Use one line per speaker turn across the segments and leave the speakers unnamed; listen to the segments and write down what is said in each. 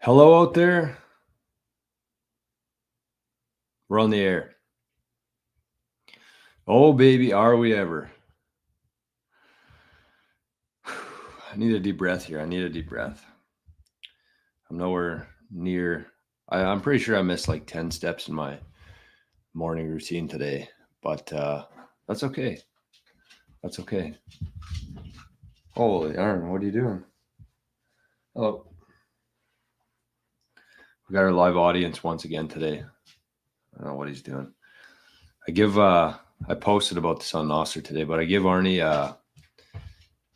Hello out there. We're on the air. Oh, baby, are we ever? I need a deep breath here. I need a deep breath. I'm nowhere near. I'm pretty sure I missed like 10 steps in my morning routine today, but that's okay. That's okay. Holy Aaron, what are you doing? Oh, we got our live audience once again today. I don't know what he's doing. I posted about this on nostr today, but I give Arnie a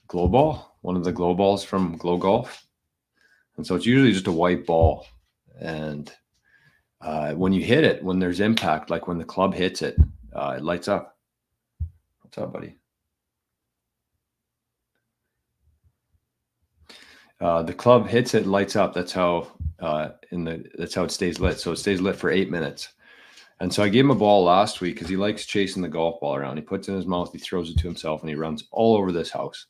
glow ball, one of the glow balls from Glow Golf. And so it's usually just a white ball. And when you hit it, when there's impact, like when the club hits it, it lights up. What's up, buddy? The club hits it, lights up. That's how that's how it stays lit. So it stays lit for 8 minutes. And so I gave him a ball last week because he likes chasing the golf ball around. He puts it in his mouth, he throws it to himself, and he runs all over this house.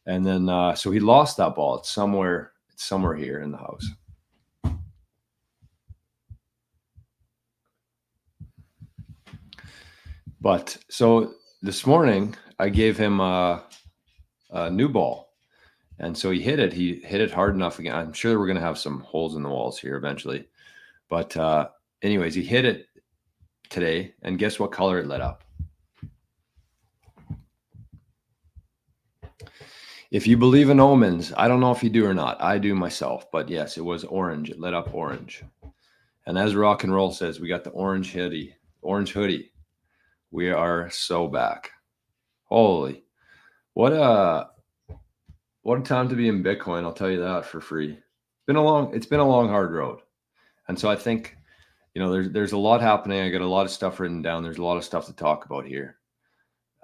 And then so he lost that ball. It's somewhere here in the house. But so this morning I gave him a new ball. And so he hit it hard enough again. I'm sure we're going to have some holes in the walls here eventually. But anyways, he hit it today. And guess what color it lit up? If you believe in omens, I don't know if you do or not. I do myself. But yes, it was orange. It lit up orange. And as Rock and Roll says, we got the orange hoodie. Orange hoodie. We are so back. Holy. What a time to be in Bitcoin, I'll tell you that for free. It's been a long, hard road. And so I think, there's a lot happening. I got a lot of stuff written down. There's a lot of stuff to talk about here.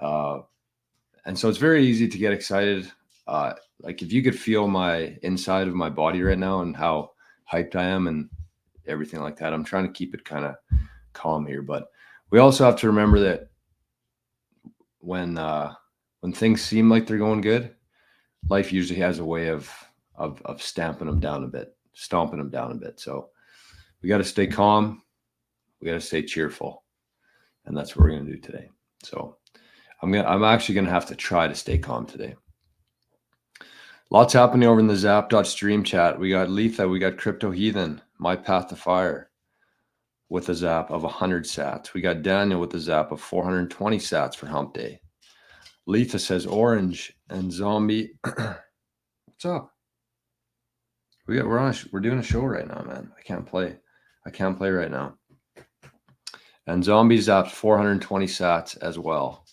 And so it's very easy to get excited. Like if you could feel my inside of my body right now and how hyped I am and everything like that. I'm trying to keep it kind of calm here, but we also have to remember that when things seem like they're going good, life usually has a way of stomping them down a bit. So we got to stay calm. We got to stay cheerful. And that's what we're going to do today. So I'm actually going to have to try to stay calm today. Lots happening over in the zap.stream chat. We got Letha, we got Crypto Heathen, My Path to Fire with a zap of 100 sats. We got Daniel with a zap of 420 sats for hump day. Letha says orange and zombie. What's up? We're doing a show right now, man. I can't play right now. And zombie zaps 420 sats as well.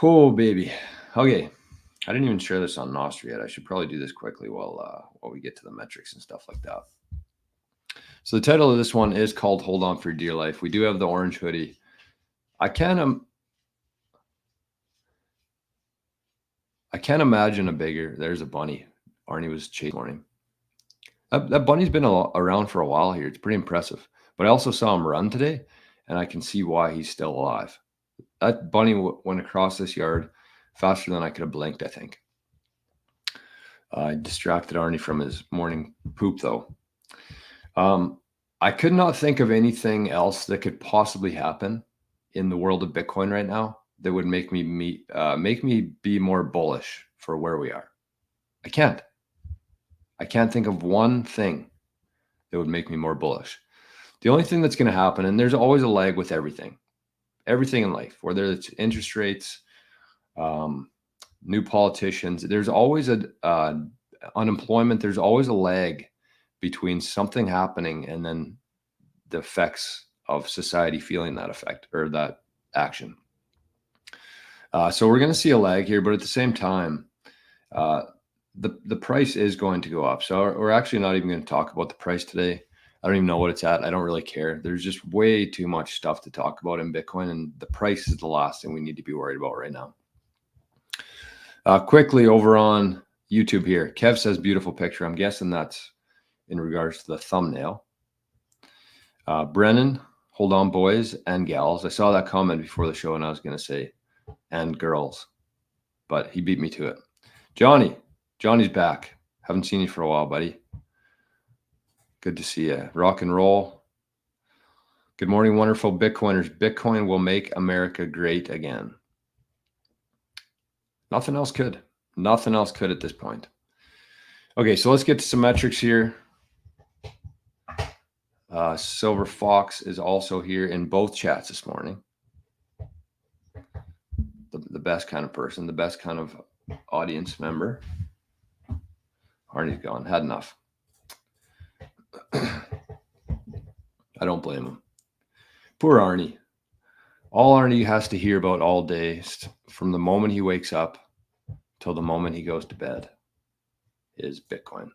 Oh baby. Okay. I didn't even share this on nostr yet. I should probably do this quickly while we get to the metrics and stuff like that. So the title of this one is called Hold On for Your Dear Life. We do have the orange hoodie. I can't imagine a bigger. There's a bunny. Arnie was chasing morning. That bunny's been around for a while here. It's pretty impressive. But I also saw him run today, and I can see why he's still alive. That bunny went across this yard faster than I could have blinked, I think. I distracted Arnie from his morning poop, though. I could not think of anything else that could possibly happen in the world of Bitcoin right now that would make me be more bullish for where we are. I can't think of one thing that would make me more bullish. The only thing that's going to happen, and there's always a lag with everything in life, whether it's interest rates, new politicians, there's always unemployment. There's always a lag between something happening and then the effects of society feeling that effect or that action. So we're going to see a lag here, but at the same time, the price is going to go up. So we're actually not even going to talk about the price today. I don't even know what it's at. I don't really care. There's just way too much stuff to talk about in Bitcoin, and the price is the last thing we need to be worried about right now. Quickly over on YouTube here, Kev says beautiful picture. I'm guessing that's in regards to the thumbnail. Brennan, hold on, boys and gals. I saw that comment before the show, and I was going to say, and girls, but he beat me to it. Johnny's back. Haven't seen you for a while, buddy. Good to see you. Rock and roll. Good morning, wonderful Bitcoiners. Bitcoin will make America great again. Nothing else could. Nothing else could at this point. Okay, so let's get to some metrics here. Silver Fox is also here in both chats this morning. The best kind of person, the best kind of audience member. Arnie's gone. Had enough. I don't blame him. Poor Arnie. All Arnie has to hear about all day, from the moment he wakes up till the moment he goes to bed, is Bitcoin.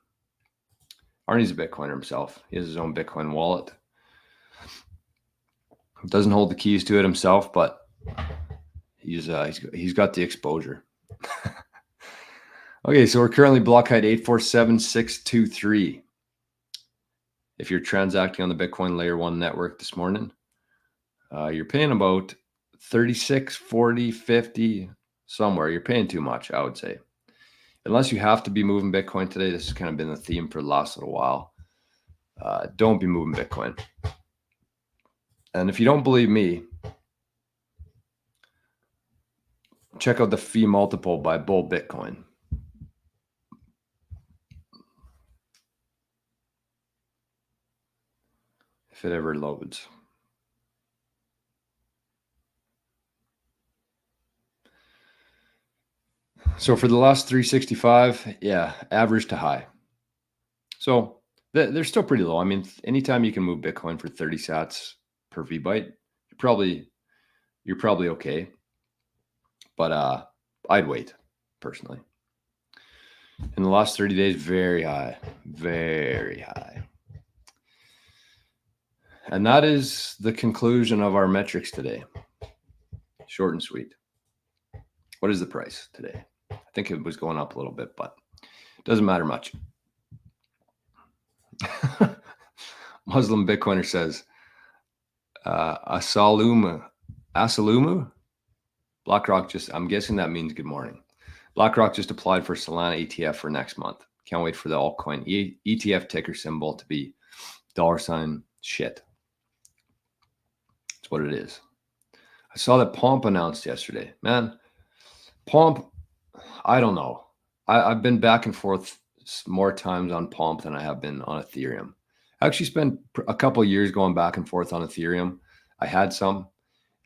Arnie's a Bitcoiner himself. He has his own Bitcoin wallet. Doesn't hold the keys to it himself, but he's got the exposure. Okay, so we're currently block height 847,623. If you're transacting on the Bitcoin Layer 1 network this morning, you're paying about 36, 40, 50, somewhere. You're paying too much, I would say. Unless you have to be moving Bitcoin today, this has kind of been the theme for the last little while. Don't be moving Bitcoin. And if you don't believe me, check out the fee multiple by Bull Bitcoin. If it ever loads. So for the last 365, yeah, average to high. So they're still pretty low. I mean, anytime you can move Bitcoin for 30 sats per VByte, you're probably okay. But I'd wait personally. In the last 30 days, very high, very high. And that is the conclusion of our metrics today. Short and sweet. What is the price today? I think it was going up a little bit, but it doesn't matter much. Muslim Bitcoiner says, Asalumu. BlackRock I'm guessing that means good morning. BlackRock just applied for Solana ETF for next month. Can't wait for the altcoin ETF ticker symbol to be $shit. That's what it is. I saw that Pomp announced yesterday. Man, Pomp, I don't know. I've been back and forth more times on Pomp than I have been on Ethereum. I actually spent a couple of years going back and forth on Ethereum. I had some,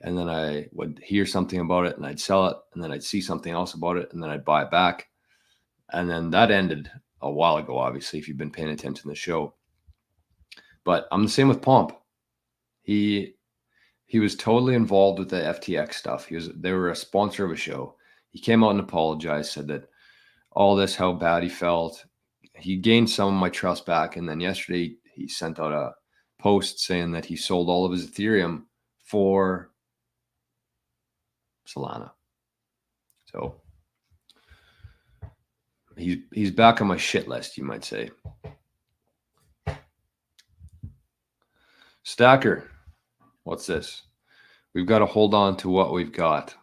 and then I would hear something about it and I'd sell it, and then I'd see something else about it and then I'd buy it back. And then that ended a while ago, obviously, if you've been paying attention to the show. But I'm the same with Pomp. He was totally involved with the FTX stuff. They were a sponsor of a show. He came out and apologized, said that all this, how bad he felt. He gained some of my trust back. And then yesterday he sent out a post saying that he sold all of his Ethereum for Solana. So he's back on my shit list, you might say. Stacker, what's this? We've got to hold on to what we've got.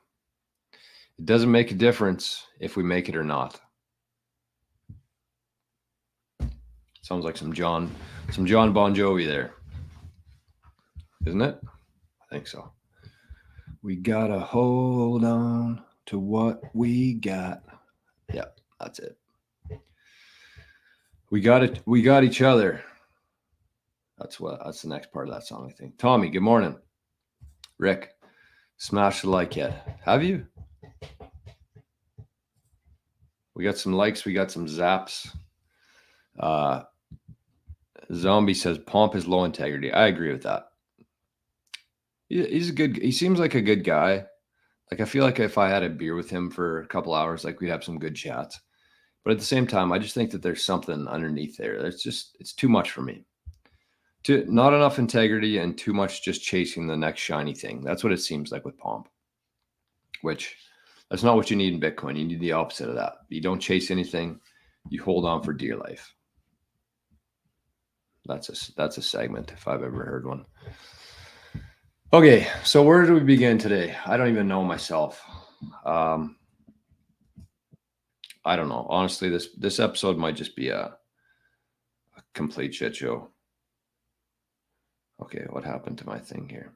It doesn't make a difference if we make it or not. Sounds like some John Bon Jovi there, isn't it? I think so. We gotta hold on to what we got. Yeah, that's it. We got it. We got each other. That's the next part of that song, I think. Tommy, good morning. Rick, smash the like yet. Have you? We got some likes. We got some zaps. Zombie says Pomp is low integrity. I agree with that. He seems like a good guy. Like, I feel like if I had a beer with him for a couple hours, like, we'd have some good chats. But at the same time, I just think that there's something underneath there. It's too much for me. Not enough integrity and too much just chasing the next shiny thing. That's what it seems like with Pomp, which that's not what you need in Bitcoin. You need the opposite of that. You don't chase anything. You hold on for dear life. That's a segment if I've ever heard one. Okay, so where do we begin today? I don't even know myself. I don't know. Honestly, this episode might just be a complete shit show. Okay, what happened to my thing here?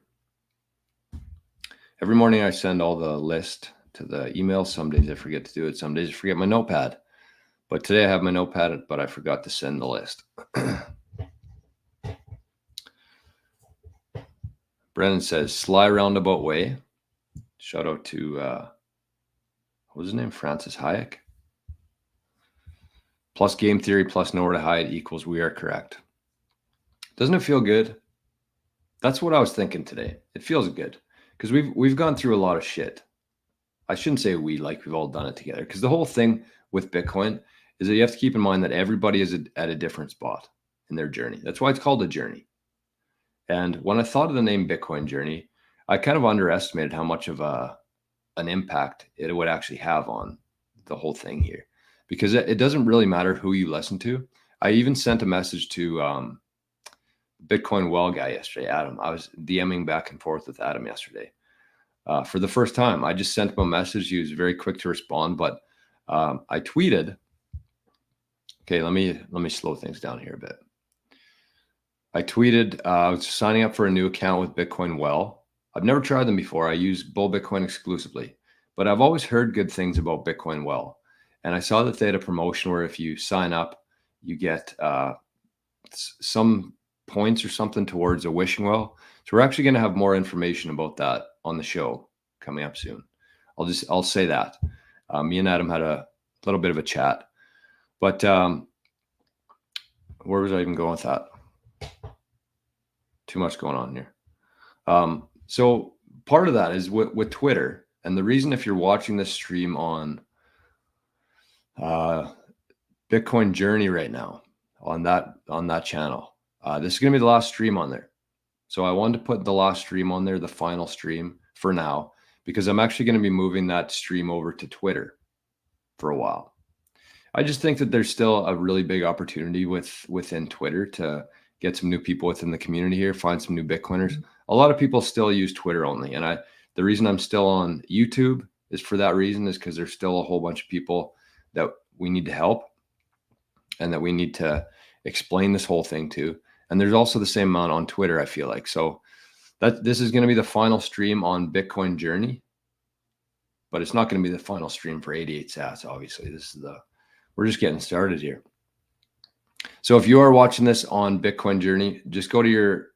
Every morning I send all the list to the email. Some days I forget to do it. Some days I forget my notepad. But today I have my notepad, but I forgot to send the list. Brennan says, Sly Roundabout Way. Shout out to, what was his name? Francis Hayek. Plus game theory plus nowhere to hide equals we are correct. Doesn't it feel good? That's what I was thinking today. It feels good because we've gone through a lot of shit. I shouldn't say we, like we've all done it together, because the whole thing with Bitcoin is that you have to keep in mind that everybody is at a different spot in their journey. That's why it's called a journey. And when I thought of the name Bitcoin Journey, I kind of underestimated how much of an impact it would actually have on the whole thing here, because it doesn't really matter who you listen to. I even sent a message to Bitcoin Well guy yesterday, Adam. I was DMing back and forth with Adam yesterday. For the first time, I just sent him a message. He was very quick to respond, but I tweeted. Okay, let me slow things down here a bit. I tweeted, I was signing up for a new account with Bitcoin Well. I've never tried them before. I use Bull Bitcoin exclusively, but I've always heard good things about Bitcoin Well. And I saw that they had a promotion where if you sign up, you get some points or something towards a wishing well. So we're actually going to have more information about that on the show coming up soon. I'll say that. Me and Adam had a little bit of a chat, but where was I even going with that? Too much going on here. So part of that is with Twitter, and the reason, if you're watching this stream on Bitcoin Journey right now on that channel, this is going to be the last stream on there. So I wanted to put the last stream on there, the final stream for now, because I'm actually going to be moving that stream over to Twitter for a while. I just think that there's still a really big opportunity within Twitter to get some new people within the community here, find some new Bitcoiners. A lot of people still use Twitter only. And the reason I'm still on YouTube is for that reason, is because there's still a whole bunch of people that we need to help and that we need to explain this whole thing to. And there's also the same amount on Twitter, I feel like. So this is going to be the final stream on Bitcoin Journey, but it's not going to be the final stream for 88 Sats. Obviously, we're just getting started here. So if you are watching this on Bitcoin Journey, just go to your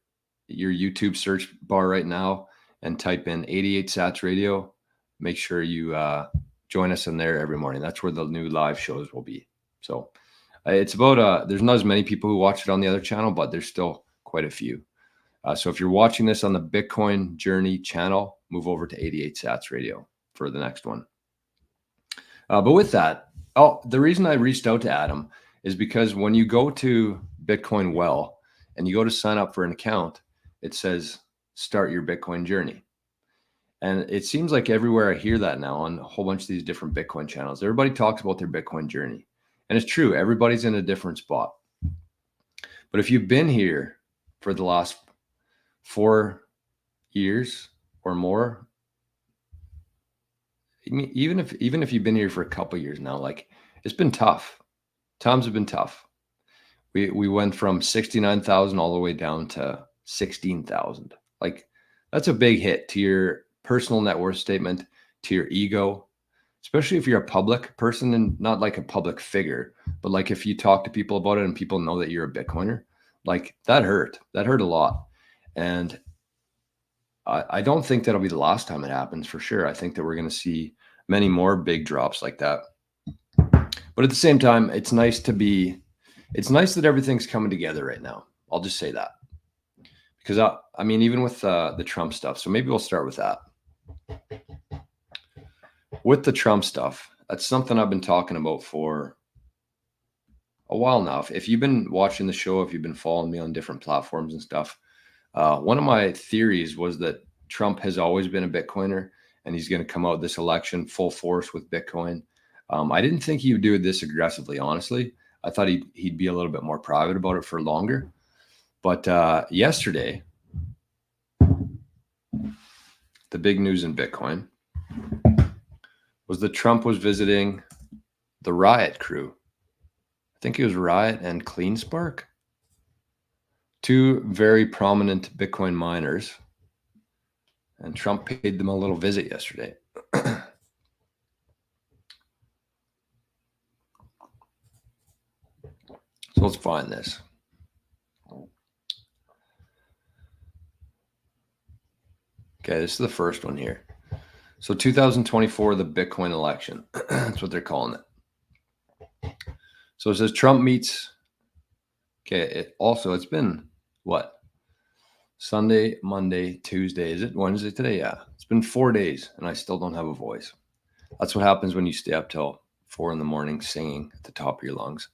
YouTube search bar right now and type in 88 Sats Radio. Make sure you join us in there every morning. That's where the new live shows will be. So it's about, there's not as many people who watch it on the other channel, but there's still quite a few. So if you're watching this on the Bitcoin Journey channel, move over to 88 Sats Radio for the next one. But with that, the reason I reached out to Adam is because when you go to Bitcoin Well and you go to sign up for an account, it says start your Bitcoin journey. And it seems like everywhere I hear that now on a whole bunch of these different Bitcoin channels, everybody talks about their Bitcoin journey. And it's true, everybody's in a different spot. But if you've been here for the last 4 years or more, even if you've been here for a couple of years now, like, it's been tough. Times have been tough. We went from 69,000 all the way down to 16,000. Like, that's a big hit to your personal net worth statement, to your ego, especially if you're a public person and not like a public figure, but like if you talk to people about it and people know that you're a Bitcoiner, like that hurt a lot. And I don't think that'll be the last time it happens, for sure. I think that we're going to see many more big drops like that. But at the same time, it's nice that everything's coming together right now. I'll just say that. Because I mean, even with the Trump stuff, so maybe we'll start with that. With the Trump stuff, that's something I've been talking about for a while now. If you've been watching the show, if you've been following me on different platforms and stuff, one of my theories was that Trump has always been a Bitcoiner and he's going to come out this election full force with Bitcoin. I didn't think he would do it this aggressively, honestly. I thought he'd be a little bit more private about it for longer. But yesterday, the big news in Bitcoin was that Trump was visiting the Riot crew. I think it was Riot and Clean Spark. two very prominent Bitcoin miners, and Trump paid them a little visit yesterday. So let's find this. Okay, this is the first one here. So 2024, the Bitcoin election. That's what they're calling it. So it says Trump meets. Okay, it's been what? Sunday, Monday, Tuesday. Is it Wednesday today? Yeah. It's been 4 days and I still don't have a voice. That's what happens when you stay up till 4 a.m. singing at the top of your lungs.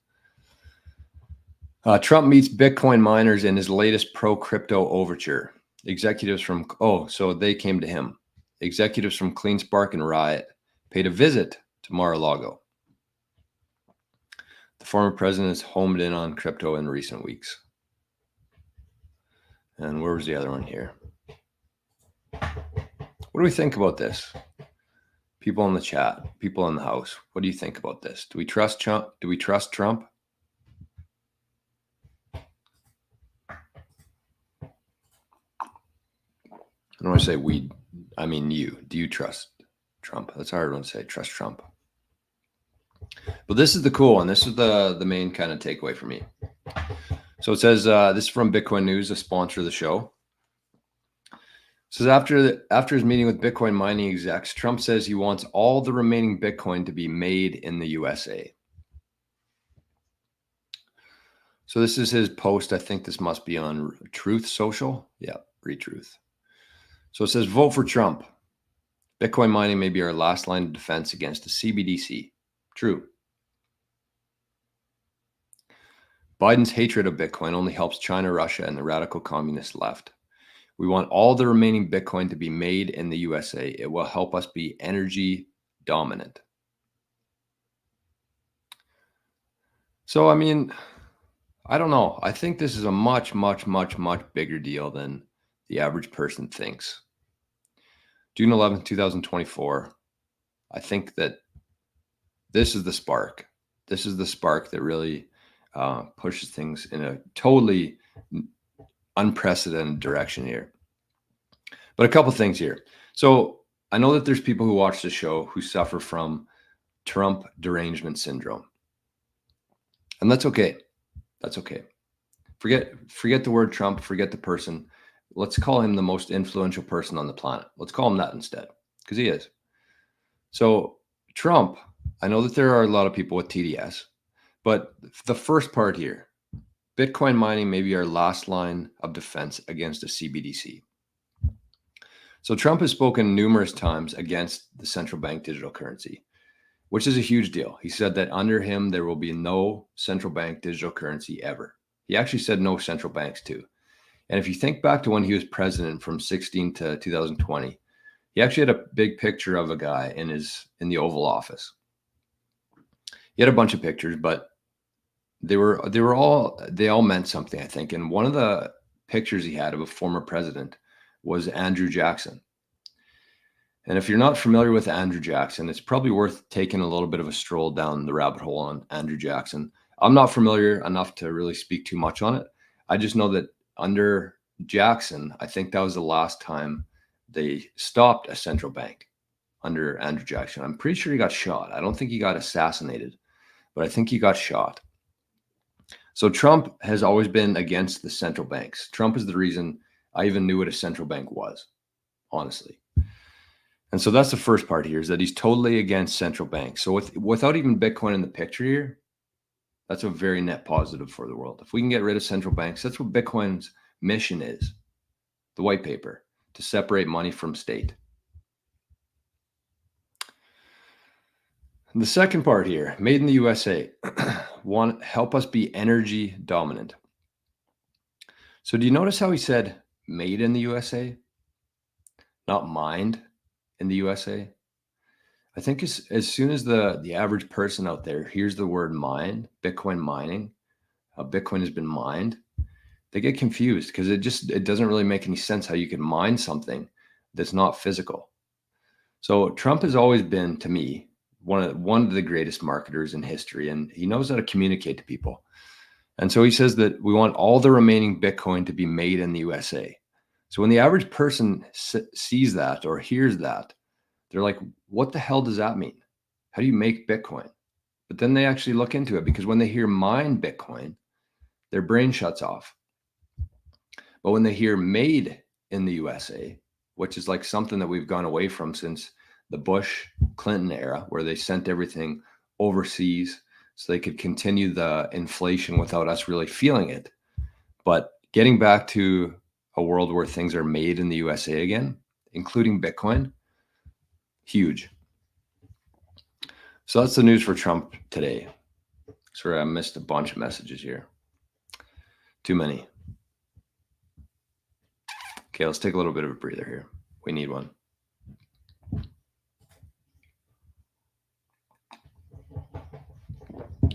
Trump meets Bitcoin miners in his latest pro-crypto overture. Executives from, so they came to him. Executives from CleanSpark and Riot paid a visit to Mar-a-Lago. The former president has homed in on crypto in recent weeks. And where was the other one here? What do we think about this? People in the chat, people in the house. What do you think about this? Do we trust Trump? Do we trust Trump? I don't want to say we, I mean you. Do you trust Trump? That's a hard one to say, trust Trump. But this is the cool one. This is the main kind of takeaway for me. So it says, this is from Bitcoin News, a sponsor of the show. It says after his meeting with Bitcoin mining execs, Trump says he wants all the remaining Bitcoin to be made in the USA. So this is his post. I think this must be on Truth Social. Yeah, Retruth. So it says, vote for Trump. Bitcoin mining may be our last line of defense against the CBDC. True. Biden's hatred of Bitcoin only helps China, Russia, and the radical communist left. We want all the remaining Bitcoin to be made in the USA. It will help us be energy dominant. So, I mean, I don't know. I think this is a much, much, much, much bigger deal than the average person thinks. June 11th, 2024. I think that this is the spark. This is the spark that really pushes things in a totally unprecedented direction here. But a couple things here. So I know that there's people who watch the show who suffer from Trump derangement syndrome. And that's okay. That's okay. Forget the word Trump, forget the person. Let's call him the most influential person on the planet. Let's call him that instead, because he is. So Trump, I know that there are a lot of people with TDS, but the first part here, Bitcoin mining may be our last line of defense against a CBDC. So Trump has spoken numerous times against the central bank digital currency, which is a huge deal. He said that under him, there will be no central bank digital currency ever. He actually said no central banks too. And if you think back to when he was president from 2016 to 2020, he actually had a big picture of a guy in the Oval Office. He had a bunch of pictures, but they all meant something, I think. And one of the pictures he had of a former president was Andrew Jackson. And if you're not familiar with Andrew Jackson, it's probably worth taking a little bit of a stroll down the rabbit hole on Andrew Jackson. I'm not familiar enough to really speak too much on it. I just know that under Jackson, I think that was the last time they stopped a central bank under Andrew Jackson. I'm pretty sure he got shot. I don't think he got assassinated, but I think he got shot. So Trump has always been against the central banks. Trump is the reason I even knew what a central bank was, honestly. And so that's the first part here, is that he's totally against central banks. So without even Bitcoin in the picture here, that's a very net positive for the world. If we can get rid of central banks, that's what Bitcoin's mission is, the white paper, to separate money from state. And the second part here, made in the USA, help us be energy dominant. So do you notice how he said made in the USA, not mined in the USA? I think as soon as the average person out there hears the word mine, Bitcoin mining, Bitcoin has been mined, they get confused because it doesn't really make any sense how you can mine something that's not physical. So Trump has always been, to me, one of the greatest marketers in history, and he knows how to communicate to people. And so he says that we want all the remaining Bitcoin to be made in the USA. So when the average person sees that or hears that, they're like, what the hell does that mean? How do you make Bitcoin? But then they actually look into it, because when they hear mine Bitcoin, their brain shuts off. But when they hear made in the USA, which is like something that we've gone away from since the Bush Clinton era, where they sent everything overseas so they could continue the inflation without us really feeling it. But getting back to a world where things are made in the USA again, including Bitcoin, huge. So that's the news for Trump today. Sorry, I missed a bunch of messages here. Too many. Okay, let's take a little bit of a breather here. We need one.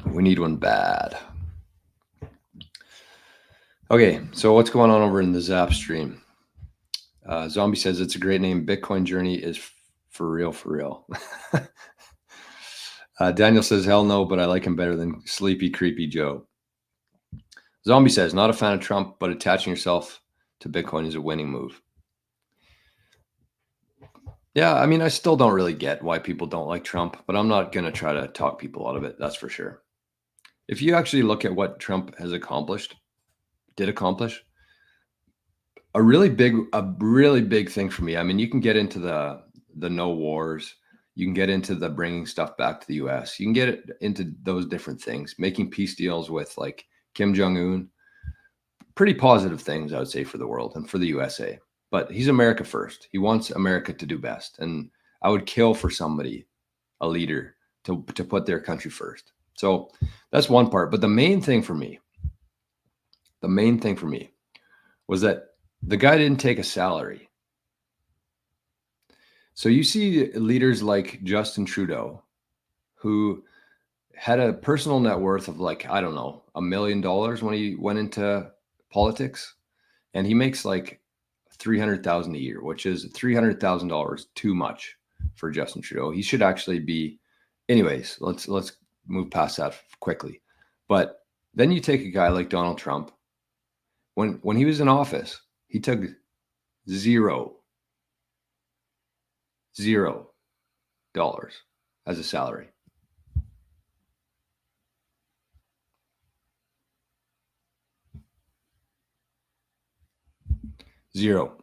We need one bad. Okay, so what's going on over in the Zap stream? Zombie says it's a great name. Bitcoin Journey is for real, for real. Daniel says, hell no, but I like him better than Sleepy Creepy Joe. Zombie says, not a fan of Trump, but attaching yourself to Bitcoin is a winning move. Yeah, I mean, I still don't really get why people don't like Trump, but I'm not going to try to talk people out of it. That's for sure. If you actually look at what Trump has did accomplish, a really big thing for me. I mean, you can get into the no wars. You can get into the bringing stuff back to the US. You can get into those different things, making peace deals with like Kim Jong-un. Pretty positive things, I would say, for the world and for the USA. But he's America first. He wants America to do best. And I would kill for somebody, a leader, to put their country first. So that's one part. But the main thing for me was that the guy didn't take a salary. So you see leaders like Justin Trudeau, who had a personal net worth of like, I don't know, $1 million when he went into politics. And he makes like $300,000 a year, which is $300,000 too much for Justin Trudeau. He should actually be, anyways, let's move past that quickly. But then you take a guy like Donald Trump. When he was in office, he took $0 as a salary. Zero.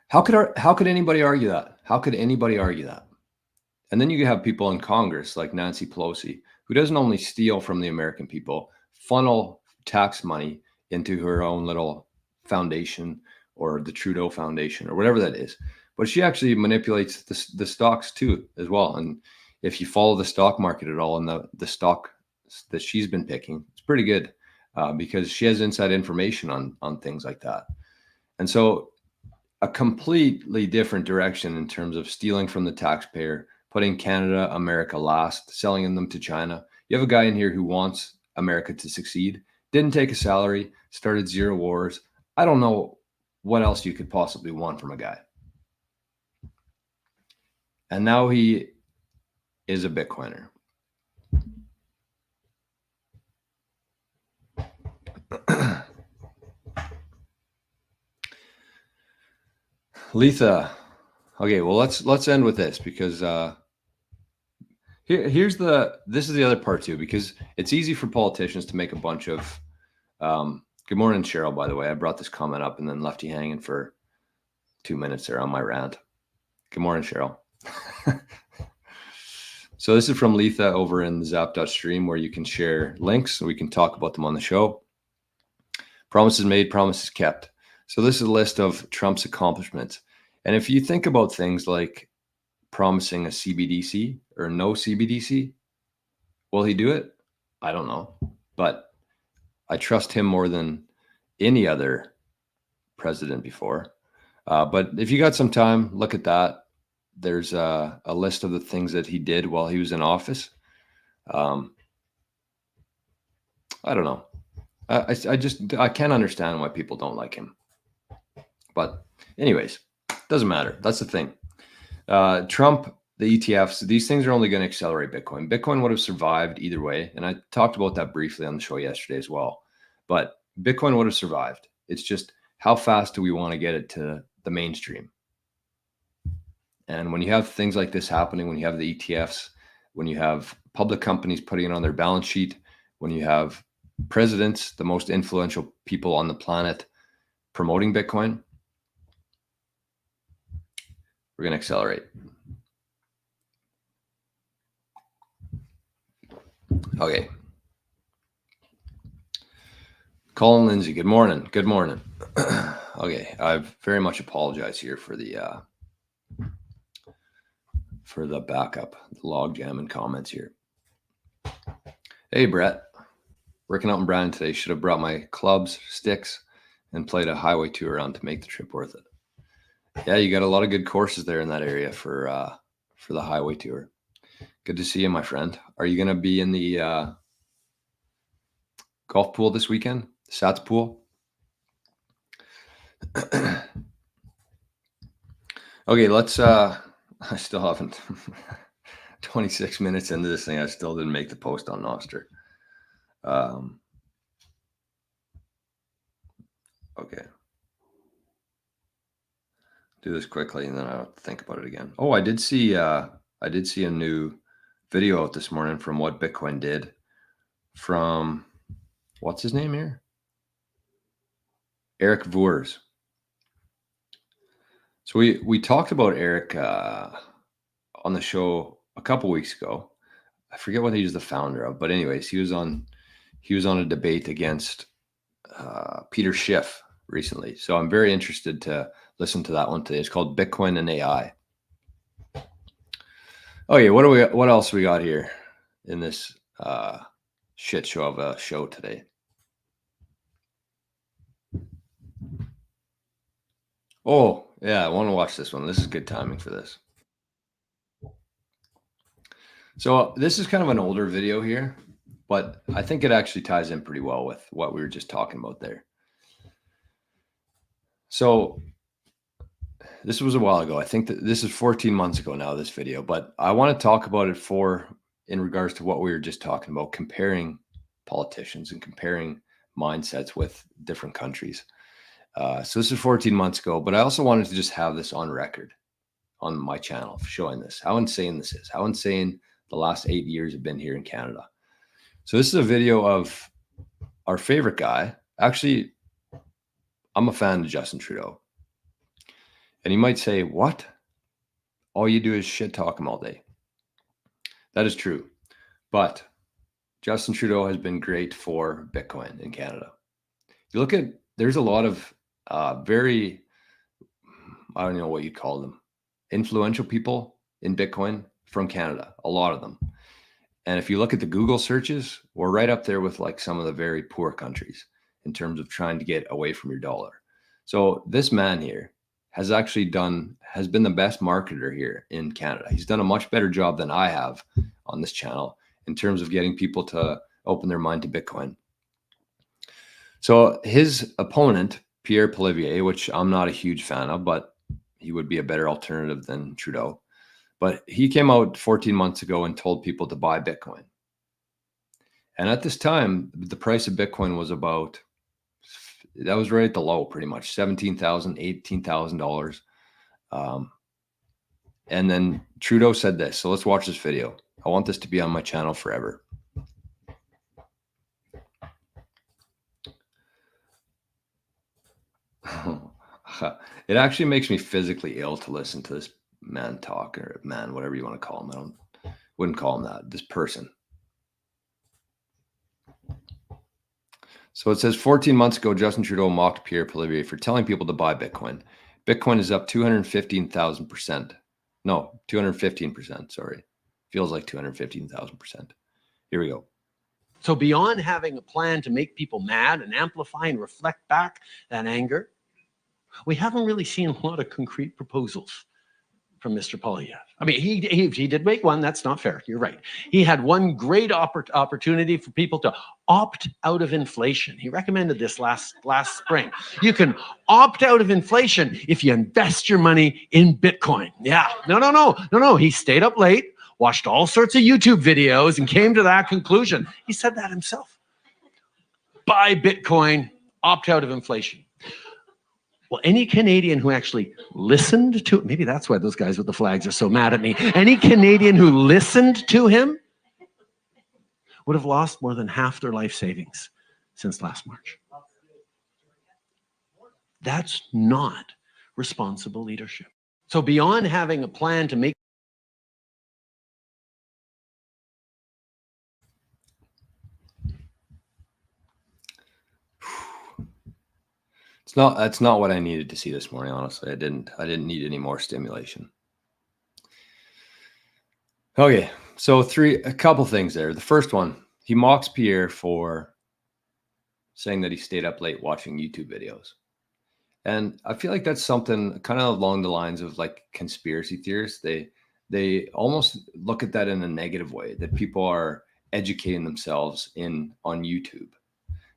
How could anybody argue that? How could anybody argue that? And then you have people in Congress like Nancy Pelosi, who doesn't only steal from the American people, funnel tax money into her own little foundation or the Trudeau Foundation or whatever that is, but she actually manipulates the stocks too as well. And if you follow the stock market at all and the stock that she's been picking, it's pretty good because she has inside information on things like that. And so a completely different direction in terms of stealing from the taxpayer, putting Canada, America last, selling them to China. You have a guy in here who wants America to succeed, didn't take a salary, started zero wars. I don't know what else you could possibly want from a guy. And now he is a Bitcoiner. Letha. Okay, well let's end with this because this is the other part too, because it's easy for politicians to make a bunch of good morning, Cheryl, by the way. I brought this comment up and then left you hanging for 2 minutes there on my rant. Good morning, Cheryl. So this is from Letha over in the Zap.stream, where you can share links so we can talk about them on the show. Promises made, promises kept. So this is a list of Trump's accomplishments. And if you think about things like promising a CBDC or no CBDC, will he do it? I don't know. But I trust him more than any other president before. But if you got some time, look at that. There's a list of the things that he did while he was in office. I don't know. I can't understand why people don't like him. But anyways, doesn't matter. That's the thing. Trump, the ETFs, these things are only going to accelerate Bitcoin. Bitcoin would have survived either way. And I talked about that briefly on the show yesterday as well. But Bitcoin would have survived. It's just how fast do we want to get it to the mainstream? And when you have things like this happening, when you have the ETFs, when you have public companies putting it on their balance sheet, when you have presidents, the most influential people on the planet, promoting Bitcoin, we're going to accelerate. Okay. Colin Lindsay, good morning. Good morning. Okay, I very much apologize here for the backup, the log jam and comments here. Hey, Brett. Working out in Brandon today. Should have brought my clubs, sticks, and played a highway tour around to make the trip worth it. Yeah, you got a lot of good courses there in that area for the highway tour. Good to see you, my friend. Are you going to be in the golf pool this weekend? Sats pool? Okay, let's I still haven't 26 minutes into this thing. I still didn't make the post on Nostr. Okay. Do this quickly and then I'll think about it again. Oh, I did see a new video out this morning from what Bitcoin did from, what's his name here? Eric Voers. So we talked about Eric on the show a couple weeks ago. I forget what he was the founder of, but anyways, he was on a debate against Peter Schiff recently. So I'm very interested to listen to that one today. It's called Bitcoin and AI. Okay, what else we got here in this shit show of a show today? Oh, yeah, I want to watch this one. This is good timing for this. So this is kind of an older video here, but I think it actually ties in pretty well with what we were just talking about there. So this was a while ago. I think that this is 14 months ago now, this video, but I want to talk about it in regards to what we were just talking about, comparing politicians and comparing mindsets with different countries. So this is 14 months ago, but I also wanted to just have this on record on my channel, showing this, how insane this is, how insane the last 8 years have been here in Canada. So this is a video of our favorite guy. Actually, I'm a fan of Justin Trudeau. And you might say, what? All you do is shit talk him all day. That is true. But Justin Trudeau has been great for Bitcoin in Canada. You look at, there's a lot of very, I don't know what you'd call them, influential people in Bitcoin from Canada, a lot of them. And if you look at the Google searches, we're right up there with like some of the very poor countries in terms of trying to get away from your dollar. So this man here has been the best marketer here in Canada. He's done a much better job than I have on this channel in terms of getting people to open their mind to Bitcoin. So his opponent, Pierre Poilievre, which I'm not a huge fan of, but he would be a better alternative than Trudeau. But he came out 14 months ago and told people to buy Bitcoin. And at this time, the price of Bitcoin was about, that was right at the low, pretty much $17,000, $18,000. And then Trudeau said this. So let's watch this video. I want this to be on my channel forever. It actually makes me physically ill to listen to this man talk, or man, whatever you want to call him. Wouldn't call him that, this person. So it says 14 months ago, Justin Trudeau mocked Pierre Poilievre for telling people to buy Bitcoin. Bitcoin is up 215,000%. No, 215%, sorry. Feels like 215,000%. Here we go.
So beyond having a plan to make people mad and amplify and reflect back that anger, we haven't really seen a lot of concrete proposals from Mr. Polyev. I mean, he did make one. That's not fair. You're right. He had one great opportunity for people to opt out of inflation. He recommended this last spring. You can opt out of inflation if you invest your money in Bitcoin. Yeah. No. He stayed up late, watched all sorts of YouTube videos, and came to that conclusion. He said that himself. Buy Bitcoin, opt out of inflation. Well, any Canadian who actually listened to, maybe that's why those guys with the flags are so mad at me. Any Canadian who listened to him would have lost more than half their life savings since last March. That's not responsible leadership. So beyond having a plan to make
That's not what I needed to see this morning, honestly. I didn't need any more stimulation. Okay, so a couple things there. The first one, he mocks Pierre for saying that he stayed up late watching YouTube videos. And I feel like that's something kind of along the lines of like conspiracy theorists. They almost look at that in a negative way, that people are educating themselves on YouTube.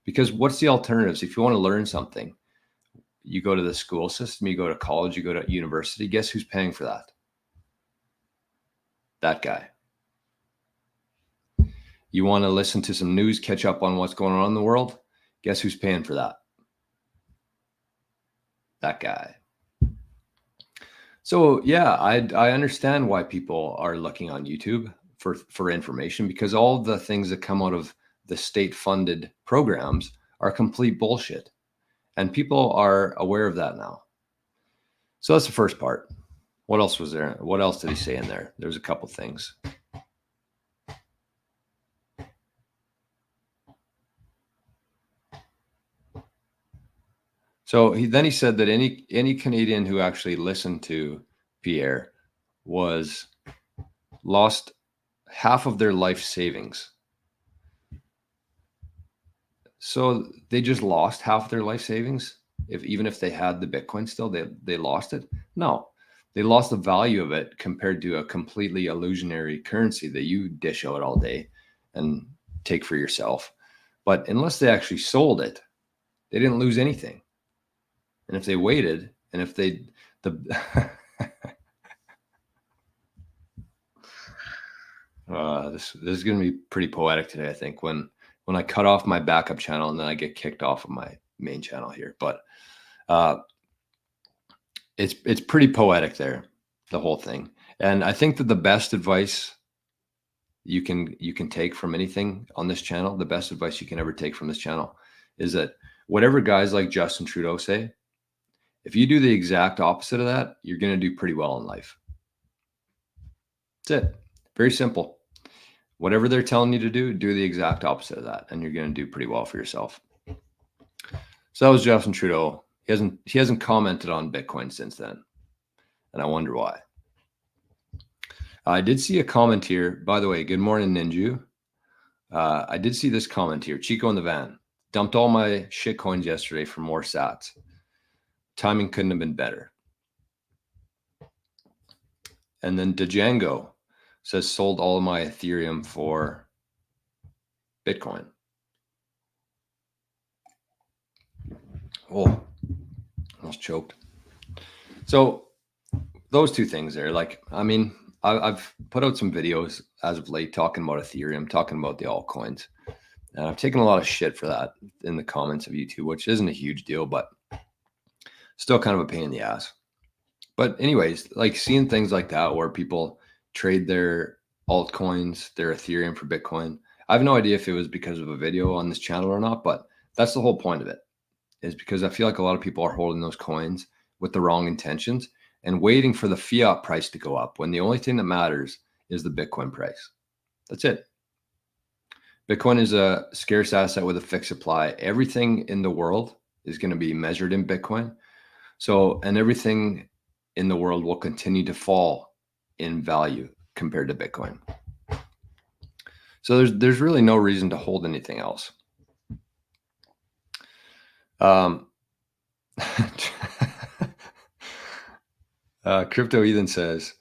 Because what's the alternatives? If you want to learn something, you go to the school system, you go to college, you go to university. Guess who's paying for that? That guy. You want to listen to some news, catch up on what's going on in the world? Guess who's paying for that? That guy. So yeah, I understand why people are looking on YouTube for information, because all the things that come out of the state-funded programs are complete bullshit. And people are aware of that now. So that's the first part. What else was there? What else did he say in there? There's a couple things. So he said that any Canadian who actually listened to Pierre lost half of their life savings. So they just lost half of their life savings. Even if they had the Bitcoin still, they lost it. No, they lost the value of it compared to a completely illusionary currency that you dish out all day and take for yourself. But unless they actually sold it, they didn't lose anything. And if they waited, and if this is going to be pretty poetic today, I think, when I cut off my backup channel and then I get kicked off of my main channel here. But it's pretty poetic there, the whole thing. And I think that the best advice you can take from anything on this channel, the best advice you can ever take from this channel, is that whatever guys like Justin Trudeau say, if you do the exact opposite of that, you're going to do pretty well in life. That's it. Very simple. Whatever they're telling you to do the exact opposite of that, and you're going to do pretty well for yourself. So that was Justin Trudeau. He hasn't commented on Bitcoin since then, and I wonder why. I did see a comment here. By the way, good morning, Ninju. I did see this comment here. Chico in the van. Dumped all my shit coins yesterday for more sats. Timing couldn't have been better. And then Django says, sold all of my Ethereum for Bitcoin. Oh, almost choked. So those two things there, like, I mean, I've put out some videos as of late talking about Ethereum, talking about the altcoins. And I've taken a lot of shit for that in the comments of YouTube, which isn't a huge deal, but still kind of a pain in the ass. But anyways, like seeing things like that where people trade their altcoins, their Ethereum for Bitcoin. I have no idea if it was because of a video on this channel or not, but that's the whole point of it, is because I feel like a lot of people are holding those coins with the wrong intentions and waiting for the fiat price to go up when the only thing that matters is the Bitcoin price. That's it. Bitcoin is a scarce asset with a fixed supply. Everything in the world is going to be measured in Bitcoin. So, and everything in the world will continue to fall in value compared to Bitcoin. So there's really no reason to hold anything else. Crypto Ethan says,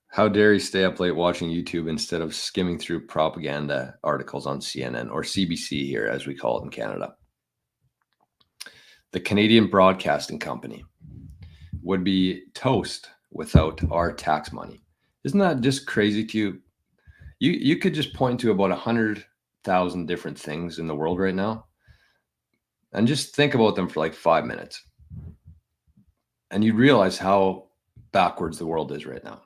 how dare you stay up late watching YouTube instead of skimming through propaganda articles on CNN or CBC here, as we call it in Canada. The Canadian Broadcasting Company would be toast without our tax money. Isn't that just crazy to you? You could just point to about 100,000 different things in the world right now and just think about them for like 5 minutes. And you'd realize how backwards the world is right now.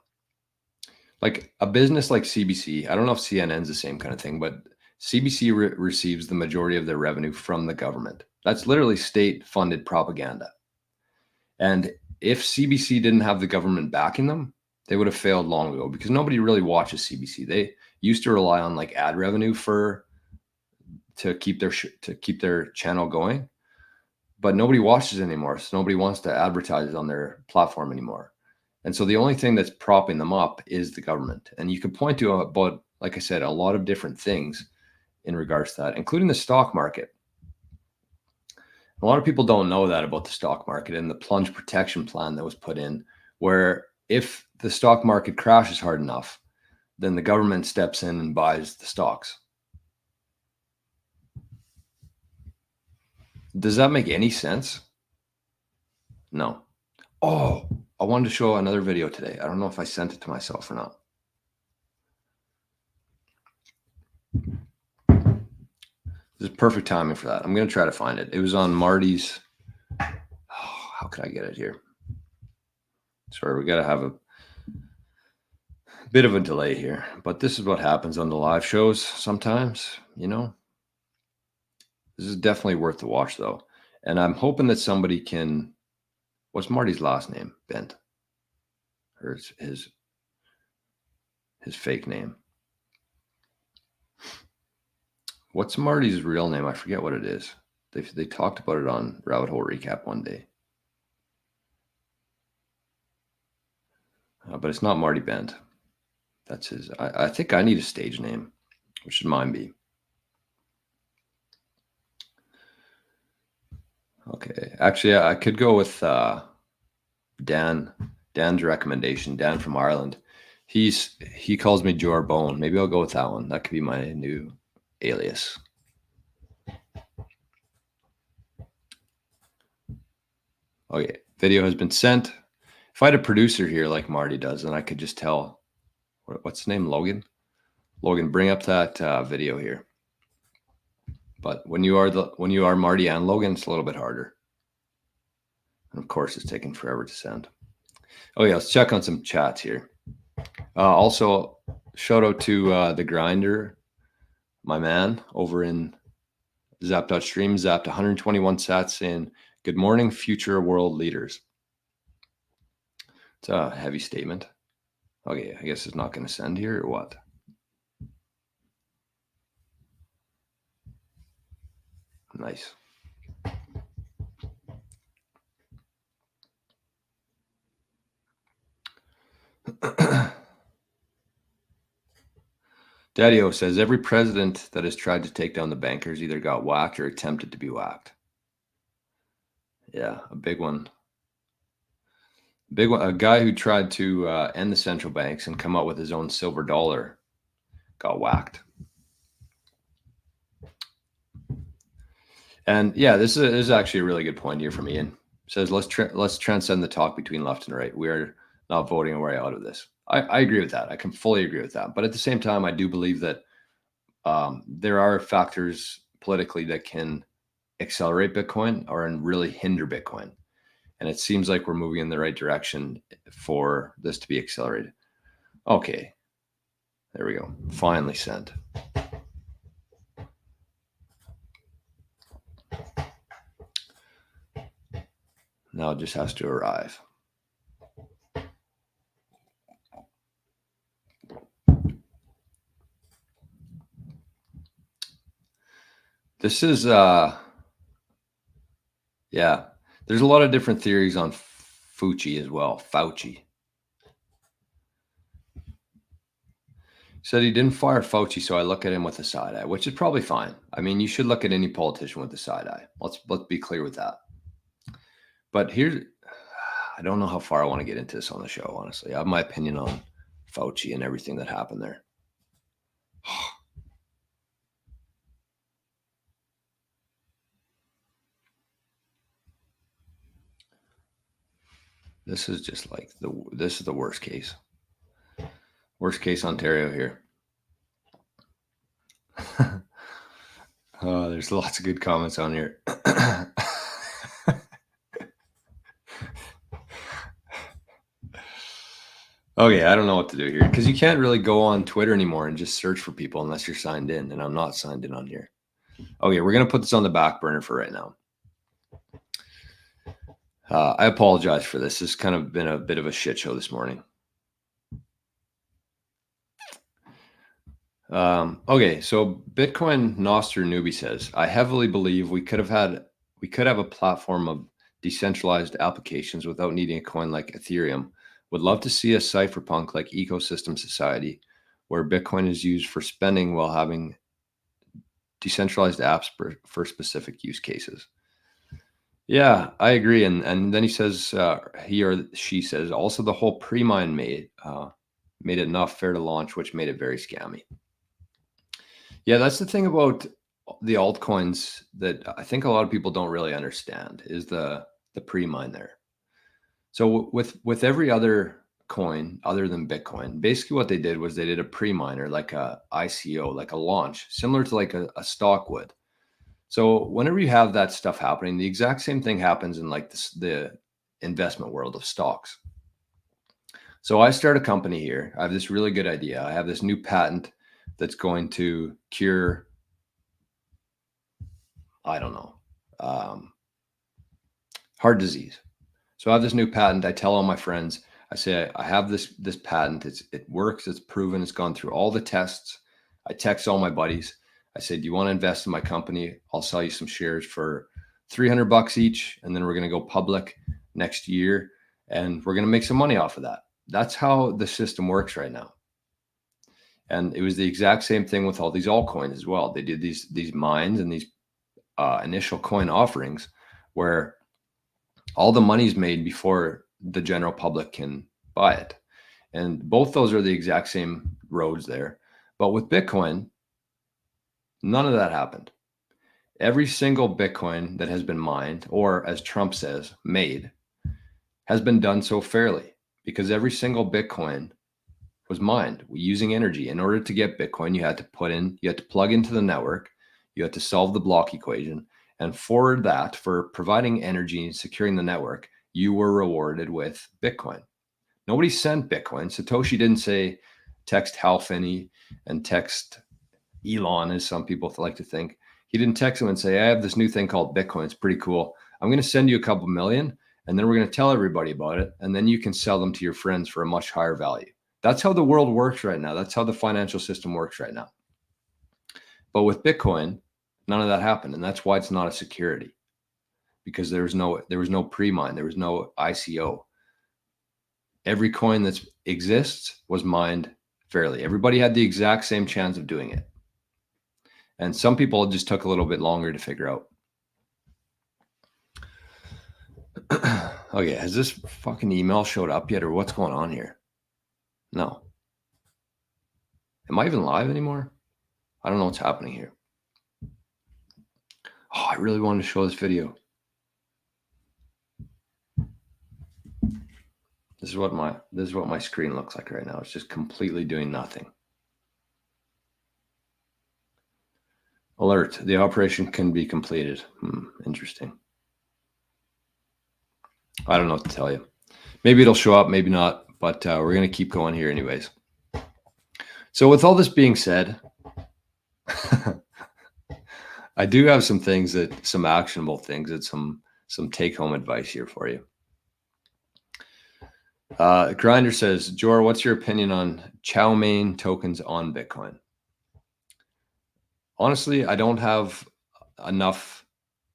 Like a business like CBC, I don't know if CNN's the same kind of thing, but CBC receives the majority of their revenue from the government. That's literally state-funded propaganda. And if CBC didn't have the government backing them, they would have failed long ago because nobody really watches CBC. They used to rely on like ad revenue to keep their channel going, but nobody watches anymore. So nobody wants to advertise on their platform anymore. And so the only thing that's propping them up is the government. And you can point to about, like I said, a lot of different things in regards to that, including the stock market. A lot of people don't know that about the stock market and the plunge protection plan that was put in, where if the stock market crashes hard enough, then the government steps in and buys the stocks. Does that make any sense? No. Oh, I wanted to show another video today. I don't know if I sent it to myself or not. This is perfect timing for that. I'm going to try to find it. It was on Marty's. Oh, how could I get it here? Sorry, we got to have a bit of a delay here, but this is what happens on the live shows sometimes, you know. This is definitely worth the watch though. And I'm hoping that somebody can, what's Marty's last name? Bent. Or his fake name. What's Marty's real name? I forget what it is. They talked about it on Rabbit Hole Recap one day. But it's not Marty Bent. That's his. I think I need a stage name. What should mine be? Okay. Actually, I could go with Dan. Dan's recommendation. Dan from Ireland. He calls me Jorbone. Maybe I'll go with that one. That could be my new alias. Okay. Video has been sent. If I had a producer here like Marty does, then I could just tell. What's his name? Logan? Logan, bring up that video here. But when you are Marty and Logan, it's a little bit harder. And of course, it's taking forever to send. Oh yeah, let's check on some chats here. Also, shout out to the Grinder, my man, over in Zap.stream. Zapped 121 sats in Good Morning, Future World Leaders. It's a heavy statement. Okay, I guess it's not going to send here or what? Nice. Daddy-O says every president that has tried to take down the bankers either got whacked or attempted to be whacked. Yeah, a big one. Big one. A guy who tried to end the central banks and come up with his own silver dollar got whacked. And yeah, this is actually a really good point here from Ian. It says let's transcend the talk between left and right. We are not voting our way out of this. I agree with that. I can fully agree with that. But at the same time, I do believe that there are factors politically that can accelerate Bitcoin or really hinder Bitcoin. And it seems like we're moving in the right direction for this to be accelerated. Okay. There we go. Finally sent. Now it just has to arrive. This is, yeah, there's a lot of different theories on Fauci as well. Fauci said he didn't fire Fauci, so I look at him with a side eye, which is probably fine. I mean, you should look at any politician with a side eye. Let's be clear with that. But here's, I don't know how far I want to get into this on the show, honestly. I have my opinion on Fauci and everything that happened there. This is just like this is the worst case. Worst case Ontario here. Oh, there's lots of good comments on here. Okay, I don't know what to do here because you can't really go on Twitter anymore and just search for people unless you're signed in, and I'm not signed in on here. Okay, we're going to put this on the back burner for right now. I apologize for this. This has kind of been a bit of a shit show this morning. Okay, so Bitcoin nostr newbie says, I heavily believe we could have a platform of decentralized applications without needing a coin like Ethereum. Would love to see a cypherpunk like ecosystem society where Bitcoin is used for spending while having decentralized apps for specific use cases. Yeah, I agree. And then he says, he or she says, also the whole pre-mine made it not fair to launch, which made it very scammy. Yeah, that's the thing about the altcoins that I think a lot of people don't really understand is the pre-mine there. So with every other coin other than Bitcoin, basically what they did was they did a pre-miner, like a ICO, like a launch, similar to like a stock would. So whenever you have that stuff happening, the exact same thing happens in like the investment world of stocks. So I start a company here. I have this really good idea. I have this new patent that's going to cure, I don't know, heart disease. So I have this new patent. I tell all my friends, I say, I have this patent. It works. It's proven. It's gone through all the tests. I text all my buddies. I said, do you want to invest in my company? I'll sell you some shares for $300 each. And then we're going to go public next year. And we're going to make some money off of that. That's how the system works right now. And it was the exact same thing with all these altcoins as well. They did these mines and these initial coin offerings where all the money's made before the general public can buy it. And both those are the exact same roads there. But with Bitcoin, none of that happened. Every single Bitcoin that has been mined, or as Trump says, made, has been done so fairly because every single Bitcoin was mined using energy. In order to get Bitcoin, you had to plug into the network, you had to solve the block equation, and for that, for providing energy and securing the network, you were rewarded with Bitcoin. Nobody sent Bitcoin. Satoshi didn't say, text Hal Finney and text Elon, as some people like to think. He didn't text him and say, I have this new thing called Bitcoin. It's pretty cool. I'm going to send you a couple million, and then we're going to tell everybody about it, and then you can sell them to your friends for a much higher value. That's how the world works right now. That's how the financial system works right now. But with Bitcoin, none of that happened. And that's why it's not a security, because there was no pre-mine. There was no ICO. Every coin that exists was mined fairly. Everybody had the exact same chance of doing it. And some people just took a little bit longer to figure out. Okay, has this fucking email showed up yet, or what's going on here? No. Am I even live anymore? I don't know what's happening here. Oh, I really wanted to show this video. This is what my screen looks like right now. It's just completely doing nothing. Alert, the operation can be completed. Interesting. I don't know what to tell you. Maybe it'll show up, maybe not, but we're going to keep going here anyways. So with all this being said, I do have some actionable things that some take-home advice here for you. Grinder says, Jor, what's your opinion on chow mein tokens on Bitcoin? Honestly, I don't have enough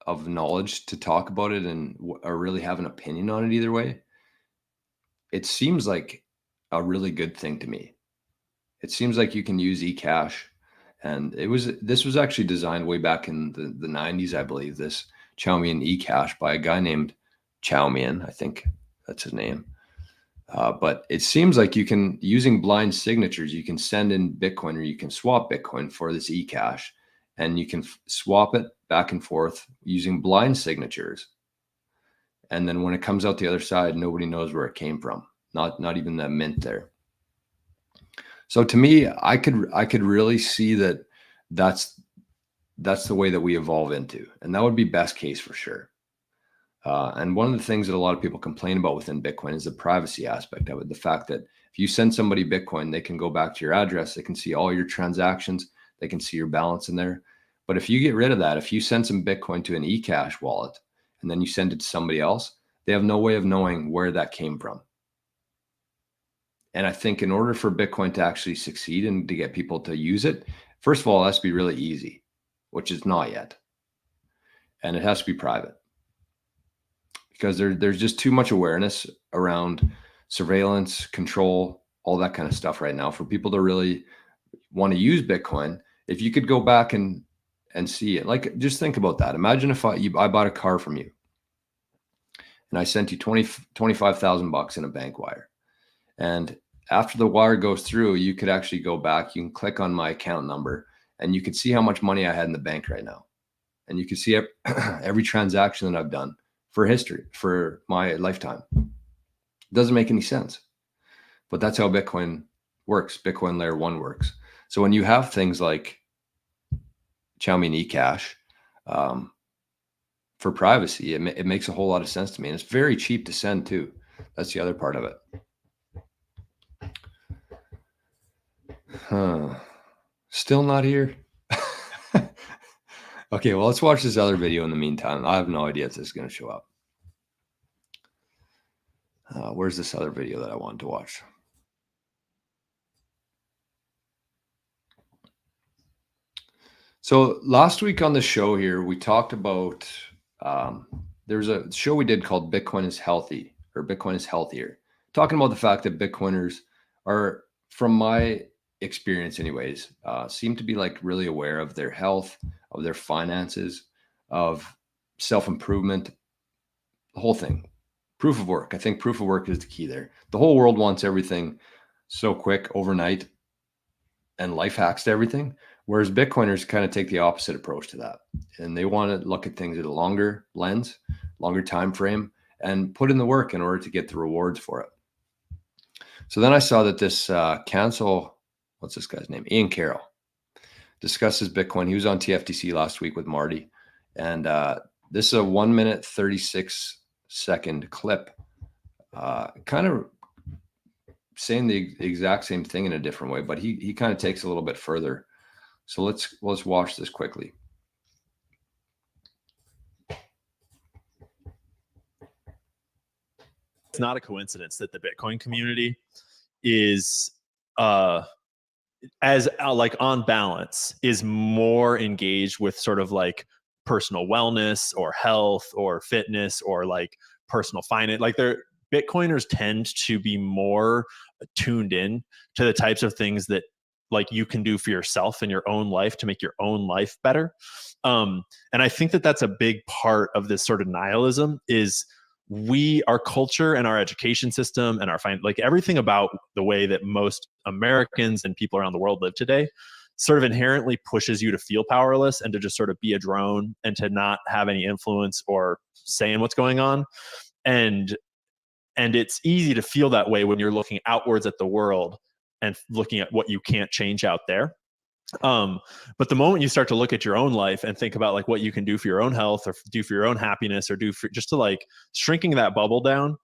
of knowledge to talk about it or really have an opinion on it either way. It seems like a really good thing to me. It seems like you can use eCash, and this was actually designed way back in the 90s, I believe, this chow mein eCash by a guy named Chow Mein, I think That's his name. But it seems like you can, using blind signatures, you can send in Bitcoin or you can swap Bitcoin for this eCash, and you can swap it back and forth using blind signatures. And then when it comes out the other side, nobody knows where it came from. Not even that mint there. So to me, I could really see that that's the way that we evolve into, and that would be best case for sure. And one of the things that a lot of people complain about within Bitcoin is the privacy aspect of it. The fact that if you send somebody Bitcoin, they can go back to your address, they can see all your transactions, they can see your balance in there. But if you get rid of that, if you send some Bitcoin to an eCash wallet and then you send it to somebody else, they have no way of knowing where that came from. And I think in order for Bitcoin to actually succeed and to get people to use it, first of all, it has to be really easy, which is not yet. And it has to be private, because there's just too much awareness around surveillance, control, all that kind of stuff right now for people to really want to use Bitcoin. If you could go back and see it, like, just think about that. Imagine if I bought a car from you and I sent you $25,000 in a bank wire. And after the wire goes through, you could actually go back, you can click on my account number, and you could see how much money I had in the bank right now. And you can see every transaction that I've done for history, for my lifetime. It doesn't make any sense. But that's how Bitcoin works. Bitcoin layer 1 works. So when you have things like Xiaomi eCash, for privacy, it makes a whole lot of sense to me. And it's very cheap to send too. That's the other part of it. Still not here. Okay, well, let's watch this other video in the meantime. I have no idea if this is going to show up. Where's this other video that I wanted to watch? So last week on the show here, we talked about, there's a show we did called Bitcoin is Healthy, or Bitcoin is Healthier, talking about the fact that Bitcoiners are, from my experience anyways, seem to be like really aware of their health, of their finances, of self-improvement, the whole thing. Proof of work. I think proof of work is the key there. The whole world wants everything so quick, overnight, and life hacks to everything. Whereas Bitcoiners kind of take the opposite approach to that. And they want to look at things at a longer lens, longer time frame, and put in the work in order to get the rewards for it. So then I saw that this what's this guy's name? Ian Carroll discusses Bitcoin. He was on TFTC last week with Marty. And this is a 1 minute, 36-second clip, kind of saying the exact same thing in a different way, but he kind of takes a little bit further. So let's watch this quickly.
It's not a coincidence that the Bitcoin community is as like on balance is more engaged with sort of like personal wellness or health or fitness or like personal finance. Like Bitcoiners tend to be more tuned in to the types of things that like you can do for yourself in your own life to make your own life better. And I think that that's a big part of this sort of nihilism is our culture and our education system and like everything about the way that most Americans and people around the world live today sort of inherently pushes you to feel powerless and to just sort of be a drone and to not have any influence or say in what's going on. And it's easy to feel that way when you're looking outwards at the world and looking at what you can't change out there. But the moment you start to look at your own life and think about like what you can do for your own health or do for your own happiness or do for just to like shrinking that bubble down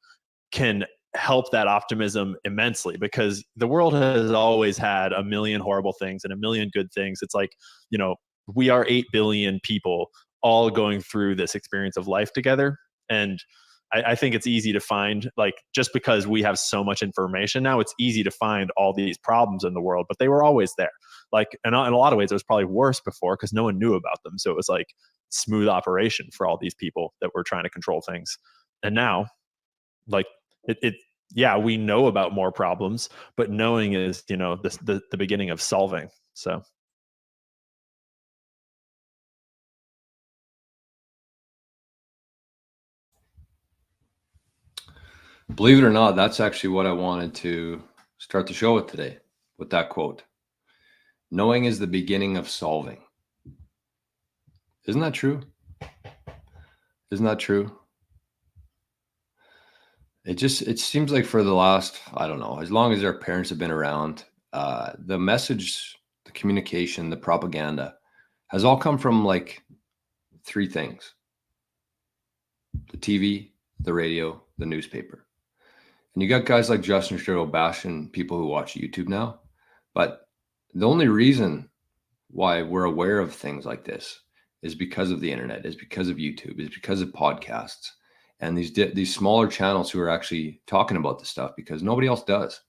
can help that optimism immensely, because the world has always had a million horrible things and a million good things. It's like, you know, we are 8 billion people all going through this experience of life together. And I think it's easy to find, like, just because we have so much information now, it's easy to find all these problems in the world, but they were always there. Like, and in a lot of ways, it was probably worse before because no one knew about them. So it was like smooth operation for all these people that were trying to control things. And now, like, yeah, we know about more problems, but knowing is, you know, the beginning of solving. So.
Believe it or not, that's actually what I wanted to start the show with today, with that quote. Knowing is the beginning of solving. Isn't that true? Isn't that true? It seems like for the last, I don't know, as long as our parents have been around, the message, the communication, the propaganda has all come from like three things: the TV, the radio, the newspaper. And you got guys like Justin Trudeau bashing people who watch YouTube now. But the only reason why we're aware of things like this is because of the internet, is because of YouTube, is because of podcasts and these smaller channels who are actually talking about this stuff because nobody else does.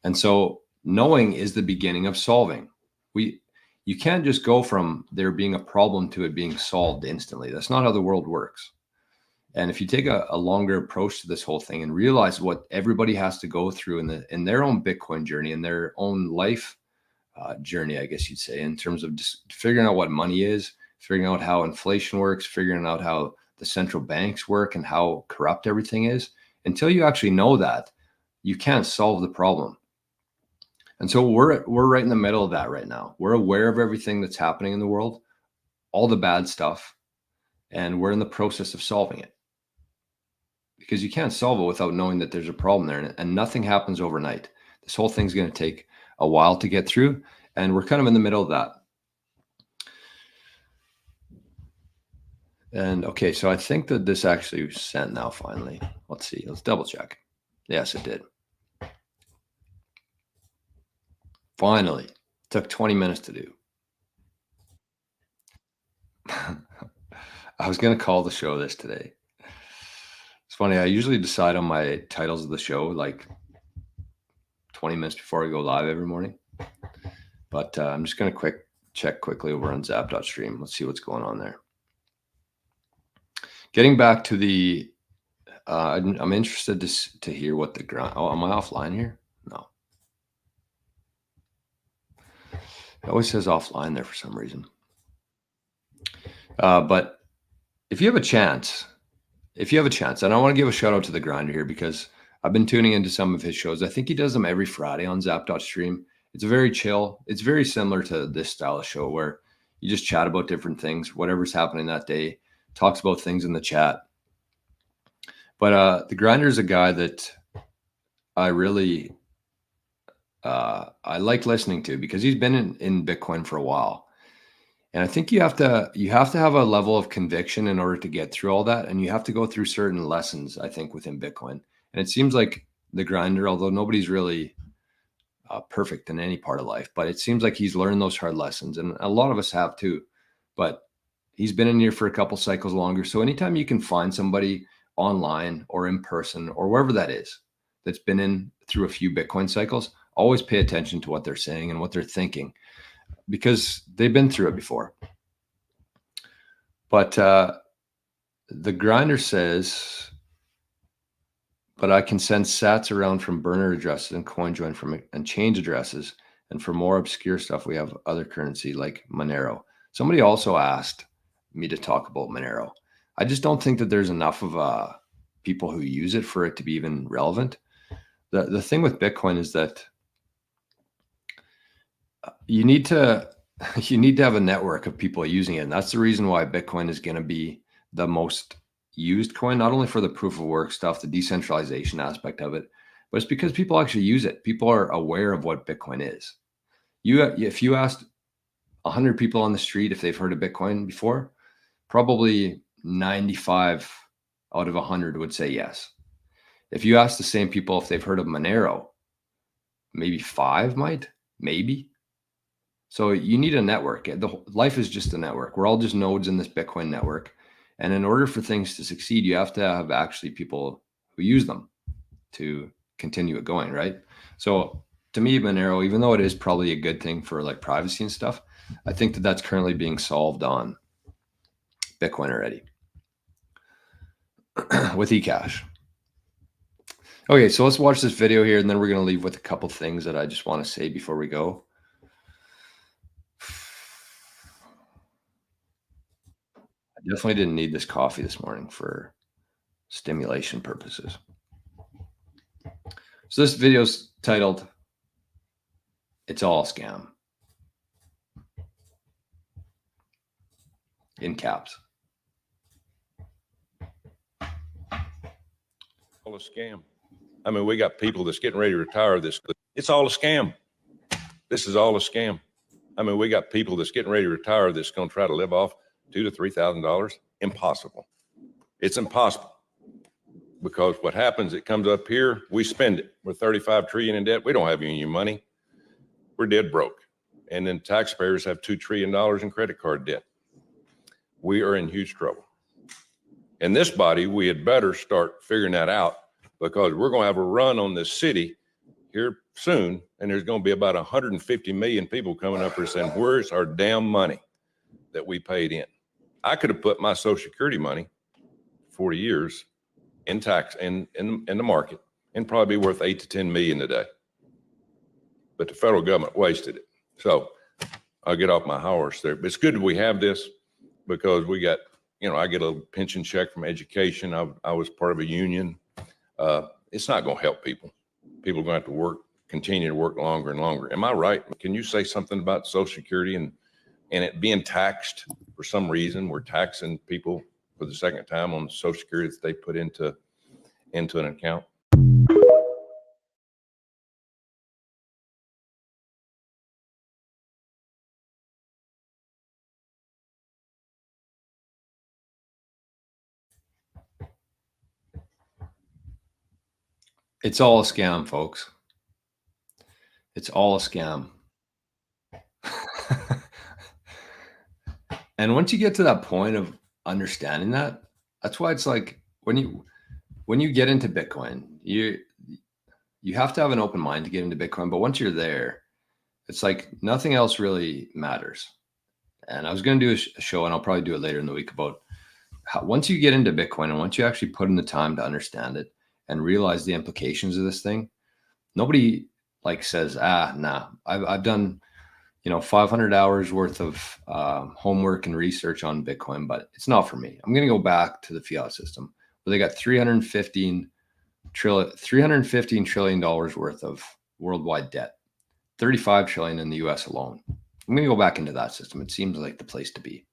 And so knowing is the beginning of solving. You can't just go from there being a problem to it being solved instantly. That's not how the world works. And if you take a longer approach to this whole thing and realize what everybody has to go through in their own Bitcoin journey, in their own life journey, I guess you'd say, in terms of just figuring out what money is, figuring out how inflation works, figuring out how the central banks work and how corrupt everything is, until you actually know that, you can't solve the problem. And so we're right in the middle of that right now. We're aware of everything that's happening in the world, all the bad stuff, and we're in the process of solving it. Because you can't solve it without knowing that there's a problem there, and nothing happens overnight. This whole thing's going to take a while to get through, and we're kind of in the middle of that. And okay, so I think that this actually sent now finally. Let's see, let's double check. Yes, it did. Finally, took 20 minutes to do. I was going to call the show this today. It's funny, I usually decide on my titles of the show like 20 minutes before I go live every morning. But I'm just going to check quickly over on zap.stream. Let's see what's going on there. Getting back to the, I'm interested to hear what the ground. Oh, am I offline here? No. It always says offline there for some reason. But if you have a chance, and I want to give a shout out to the grinder here because I've been tuning into some of his shows. I think he does them every Friday on zap.stream. It's very chill. It's very similar to this style of show where you just chat about different things, whatever's happening that day, talks about things in the chat. But the grinder is a guy that I really, I like listening to because he's been in Bitcoin for a while. And I think you have to have a level of conviction in order to get through all that. And you have to go through certain lessons, I think, within Bitcoin. And it seems like the grinder, although nobody's really perfect in any part of life, but it seems like he's learned those hard lessons. And a lot of us have too. But he's been in here for a couple cycles longer. So anytime you can find somebody online or in person or wherever that is, that's been in through a few Bitcoin cycles, always pay attention to what they're saying and what they're thinking, because they've been through it before. But the grinder says, but I can send sats around from burner addresses and CoinJoin and change addresses. And for more obscure stuff, we have other currency like Monero. Somebody also asked me to talk about Monero. I just don't think that there's enough of people who use it for it to be even relevant. The thing with Bitcoin is that you need to have a network of people using it. And that's the reason why Bitcoin is going to be the most used coin, not only for the proof of work stuff, the decentralization aspect of it, but it's because people actually use it. People are aware of what Bitcoin is. If you asked 100 people on the street if they've heard of Bitcoin before, probably 95 out of 100 would say yes. If you ask the same people if they've heard of Monero, maybe 5 might, maybe. So you need a network. Life is just a network. We're all just nodes in this Bitcoin network. And in order for things to succeed, you have to have actually people who use them to continue it going, right? So to me, Monero, even though it is probably a good thing for like privacy and stuff, I think that that's currently being solved on Bitcoin already with eCash. Okay, so let's watch this video here, and then we're going to leave with a couple things that I just want to say before we go. I definitely didn't need this coffee this morning for stimulation purposes. So this video is titled, "It's All a Scam," in caps.
All a scam. I mean, we got people that's getting ready to retire this. It's all a scam. This is all a scam. I mean, we got people that's getting ready to retire that's going to try to live off $2,000 to $3,000. Impossible. It's impossible. Because what happens, it comes up here, we spend it. We're 35 trillion in debt. We don't have any money. We're dead broke. And then taxpayers have $2 trillion in credit card debt. We are in huge trouble. In this body, we had better start figuring that out, because we're going to have a run on this city here soon. And there's going to be about 150 million people coming up here saying, where's our damn money that we paid in? I could have put my Social Security money 40 years in tax in the market and probably be worth 8 to 10 million today. But the federal government wasted it. So I'll get off my horse there. But it's good that we have this, because we got, you know, I get a pension check from education. I was part of a union. It's not going to help people. People are going to have to work, continue to work longer and longer. Am I right? Can you say something about Social Security and it being taxed for some reason? We're taxing people for the second time on Social Security that they put into an account.
It's all a scam, folks. It's all a scam. And once you get to that point of understanding that, that's why it's like when you get into Bitcoin, you have to have an open mind to get into Bitcoin. But once you're there, it's like nothing else really matters. And I was going to do a show, and I'll probably do it later in the week, about how once you get into Bitcoin and once you actually put in the time to understand it and realize the implications of this thing, nobody like says, nah, I've done, 500 hours worth of homework and research on Bitcoin, but it's not for me. I'm going to go back to the fiat system where they got $315 trillion worth of worldwide debt, 35 trillion in the US alone. I'm going to go back into that system. It seems like the place to be.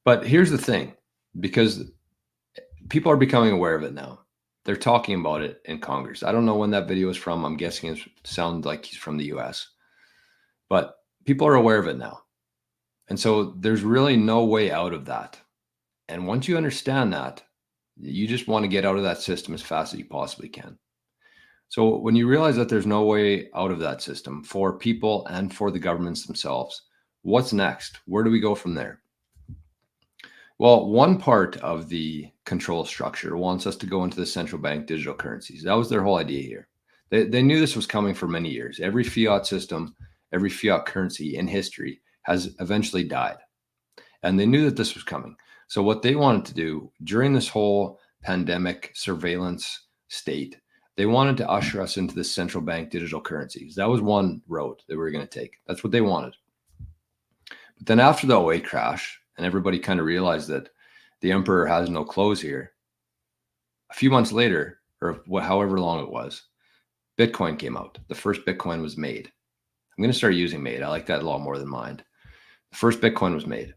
But here's the thing, because people are becoming aware of it now. They're talking about it in Congress. I don't know when that video is from. I'm guessing it sounds like he's from the US. But people are aware of it now. And so there's really no way out of that. And once you understand that, you just want to get out of that system as fast as you possibly can. So when you realize that there's no way out of that system for people and for the governments themselves, what's next? Where do we go from there? Well, one part of the control structure wants us to go into the central bank digital currencies. That was their whole idea here. They knew this was coming for many years. Every fiat system, every fiat currency in history has eventually died. And they knew that this was coming. So what they wanted to do during this whole pandemic surveillance state, they wanted to usher us into the central bank digital currencies. That was one road that we were going to take. That's what they wanted. But then after the 08 crash, and everybody kind of realized that the emperor has no clothes here, a few months later, or however long it was, Bitcoin came out. The first Bitcoin was made. I'm going to start using made. I like that a lot more than mined. The first Bitcoin was made.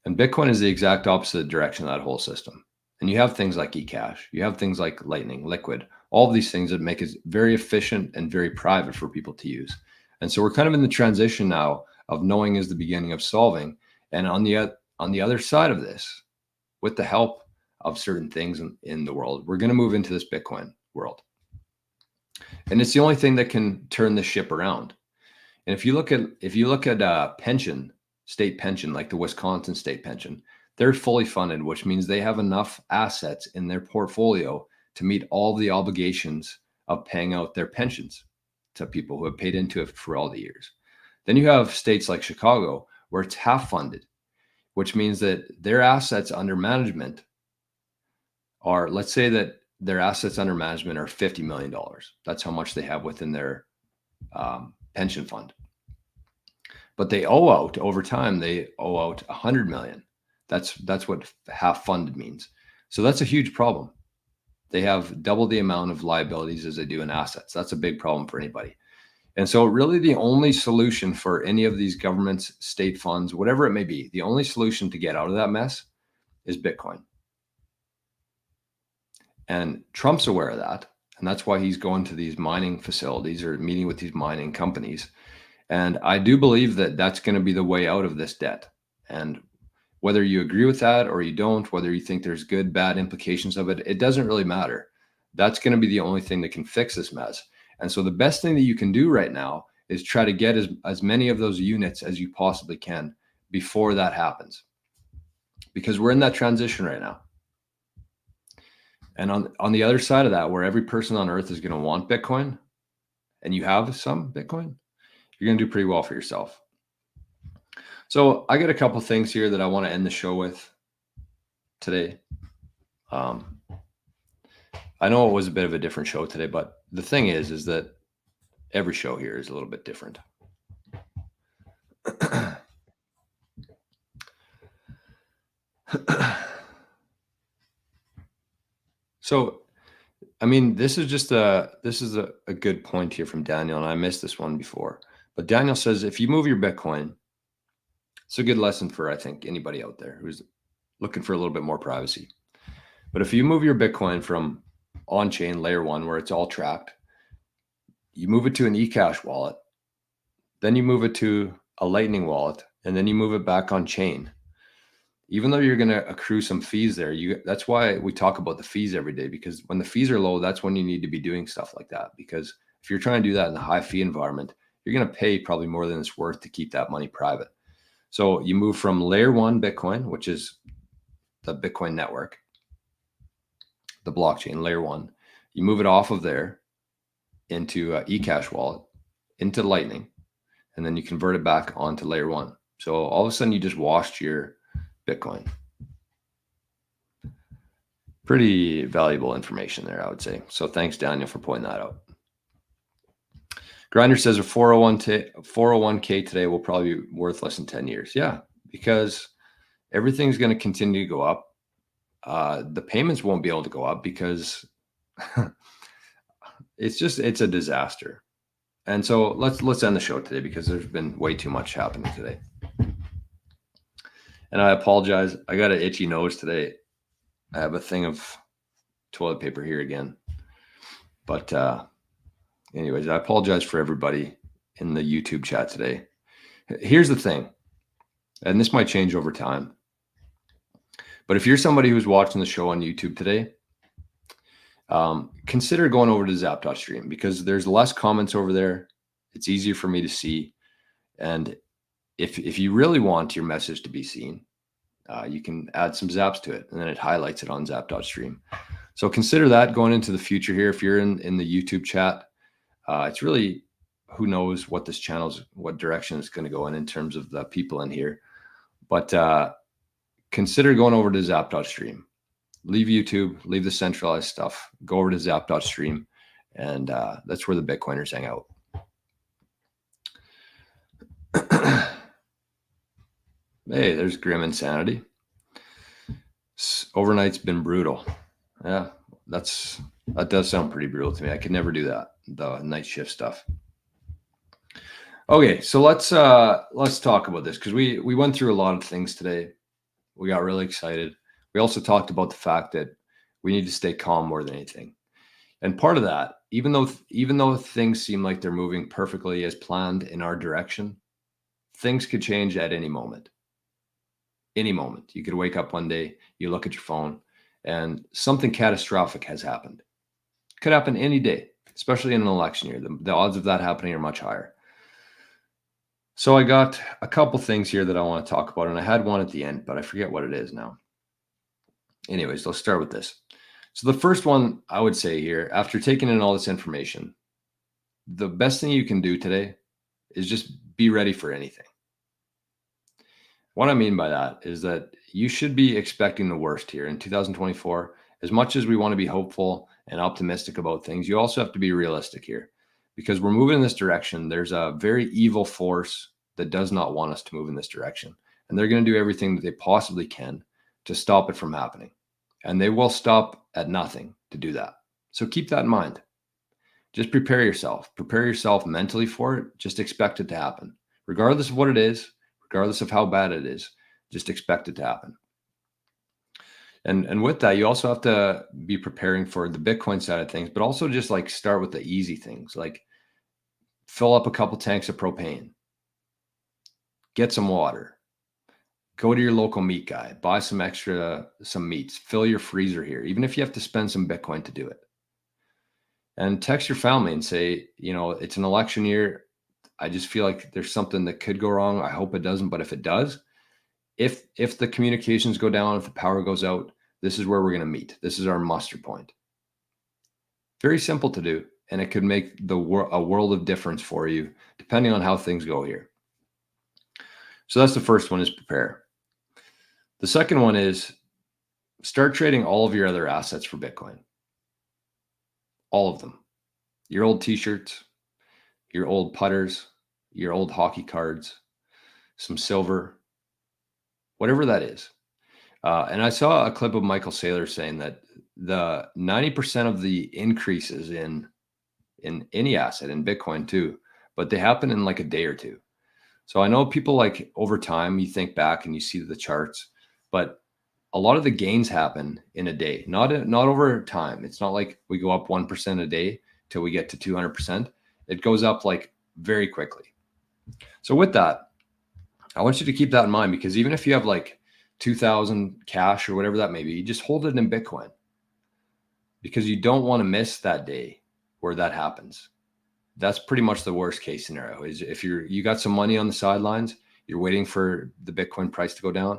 And Bitcoin is the exact opposite direction of that whole system. And you have things like eCash. You have things like Lightning, Liquid, all of these things that make it very efficient and very private for people to use. And so we're kind of in the transition now of knowing is the beginning of solving. And on the other side of this, with the help of certain things in the world, we're going to move into this Bitcoin world. And it's the only thing that can turn the ship around. And if you look at pension, state pension, like the Wisconsin state pension, they're fully funded, which means they have enough assets in their portfolio to meet all the obligations of paying out their pensions to people who have paid into it for all the years. Then you have states like Chicago, where it's half funded, which means that their assets under management are, let's say that their assets under management are $50 million. That's how much they have within their pension fund. But they owe out over time, they owe out 100 million. That's what half funded means. So that's a huge problem. they have double the amount of liabilities as they do in assets. That's a big problem for anybody. And so really the only solution for any of these governments, state funds, whatever it may be, the only solution to get out of that mess is Bitcoin. And Trump's aware of that. And that's why he's going to these mining facilities or meeting with these mining companies. And I do believe that that's going to be the way out of this debt. And whether you agree with that or you don't, whether you think there's good, bad implications of it, it doesn't really matter. That's going to be the only thing that can fix this mess. And so the best thing that you can do right now is try to get as many of those units as you possibly can before that happens. Because we're in that transition right now. And on the other side of that, where every person on earth is going to want Bitcoin, and you have some Bitcoin, you're going to do pretty well for yourself. So I got a couple things here that I want to end the show with today. I know it was a bit of a different show today, but the thing is that every show here is a little bit different. So, I mean, this is a good point here from Daniel, and I missed this one before. But Daniel says, if you move your Bitcoin, it's a good lesson for, I think, anybody out there who's looking for a little bit more privacy. But if you move your Bitcoin from on-chain layer 1, where it's all tracked, you move it to an eCash wallet, then you move it to a Lightning wallet, and then you move it back on chain. Even though you're going to accrue some fees there, that's why we talk about the fees every day, because when the fees are low, that's when you need to be doing stuff like that. Because if you're trying to do that in a high fee environment, you're going to pay probably more than it's worth to keep that money private. So you move from layer 1 Bitcoin, which is the Bitcoin network, the blockchain, layer 1. You move it off of there into eCash wallet, into Lightning, and then you convert it back onto layer 1. So all of a sudden you just washed your Bitcoin. Pretty valuable information there, I would say. So thanks, Daniel, for pointing that out. Grinder says a 401k today will probably be worth less than 10 years. Yeah, because everything's going to continue to go up. The payments won't be able to go up because it's a disaster. And so let's end the show today because there's been way too much happening today. And I apologize. I got an itchy nose today. I have a thing of toilet paper here again. But anyways, I apologize for everybody in the YouTube chat today. Here's the thing, and this might change over time. But if you're somebody who's watching the show on YouTube today, consider going over to zap.stream because there's less comments over there. It's easier for me to see. And if you really want your message to be seen, you can add some zaps to it and then it highlights it on zap.stream. So consider that going into the future here. If you're in the YouTube chat, it's really, who knows what this channel's, what direction it's going to go in terms of the people in here. But consider going over to zap.stream. Leave YouTube, leave the centralized stuff, go over to zap.stream, and that's where the Bitcoiners hang out. Hey, there's Grim Insanity. Overnight's been brutal. Yeah, that does sound pretty brutal to me. I could never do that, the night shift stuff. Okay, so let's talk about this because we went through a lot of things today. We got really excited. We also talked about the fact that we need to stay calm more than anything. And part of that, even though things seem like they're moving perfectly as planned in our direction, things could change at any moment. Any moment. You could wake up one day, you look at your phone, and something catastrophic has happened. Could happen any day, especially in an election year. The odds of that happening are much higher. So I got a couple things here that I want to talk about, and I had one at the end, but I forget what it is now. Anyways, let's start with this. So the first one I would say here, after taking in all this information, the best thing you can do today is just be ready for anything. What I mean by that is that you should be expecting the worst here in 2024. As much as we want to be hopeful and optimistic about things, you also have to be realistic here because we're moving in this direction. There's a very evil force that does not want us to move in this direction. And they're going to do everything that they possibly can to stop it from happening. and they will stop at nothing to do that. So keep that in mind. Just prepare yourself mentally for it. Just expect it to happen, regardless of what it is, regardless of how bad it is. Just expect it to happen. And with that, you also have to be preparing for the Bitcoin side of things, but also just like start with the easy things, like fill up a couple tanks of propane, get some water, go to your local meat guy, buy some meats, fill your freezer here, even if you have to spend some Bitcoin to do it. And text your family and say, you know, it's an election year. I just feel like there's something that could go wrong. I hope it doesn't, but if it does, if the communications go down, if the power goes out, this is where we're going to meet. This is our muster point. Very simple to do, and it could make a world of difference for you, depending on how things go here. So that's the first one, is prepare. The second one is start trading all of your other assets for Bitcoin. All of them. Your old t-shirts, your old putters, your old hockey cards, some silver, whatever that is. And I saw a clip of Michael Saylor saying that the 90% of the increases in any asset, in Bitcoin too, but they happen in like a day or two. So I know people, like, over time, you think back and you see the charts, but a lot of the gains happen in a day, not over time. It's not like we go up 1% a day till we get to 200%. It goes up like very quickly. So with that, I want you to keep that in mind, because even if you have like 2,000 cash or whatever that may be, you just hold it in Bitcoin, because you don't want to miss that day where that happens. That's pretty much the worst case scenario, is if you got some money on the sidelines, you're waiting for the Bitcoin price to go down,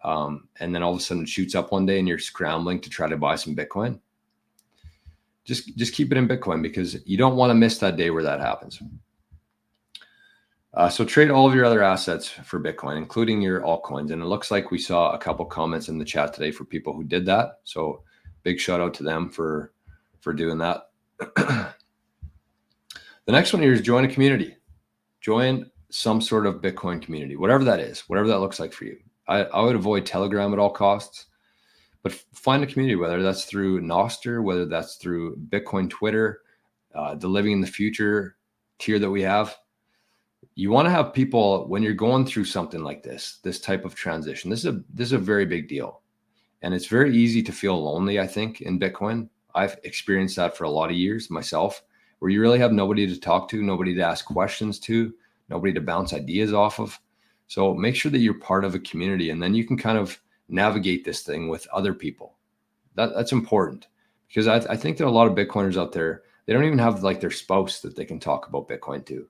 and then all of a sudden it shoots up one day and you're scrambling to try to buy some Bitcoin. Just keep it in Bitcoin, because you don't want to miss that day where that happens. So trade all of your other assets for Bitcoin, including your altcoins. And it looks like we saw a couple comments in the chat today for people who did that. So big shout out to them for doing that. The next one here is join a community. Join some sort of Bitcoin community, whatever that is, whatever that looks like for you. I would avoid Telegram at all costs, but find a community, whether that's through Nostr, whether that's through Bitcoin Twitter, the Living in the Future tier that we have. You want to have people, when you're going through something like this type of transition. This is a very big deal, and it's very easy to feel lonely, I think, in Bitcoin. I've experienced that for a lot of years myself, where you really have nobody to talk to, nobody to ask questions to, nobody to bounce ideas off of. So make sure that you're part of a community, and then you can kind of navigate this thing with other people. That's important, because I think there are a lot of Bitcoiners out there, they don't even have like their spouse that they can talk about Bitcoin to.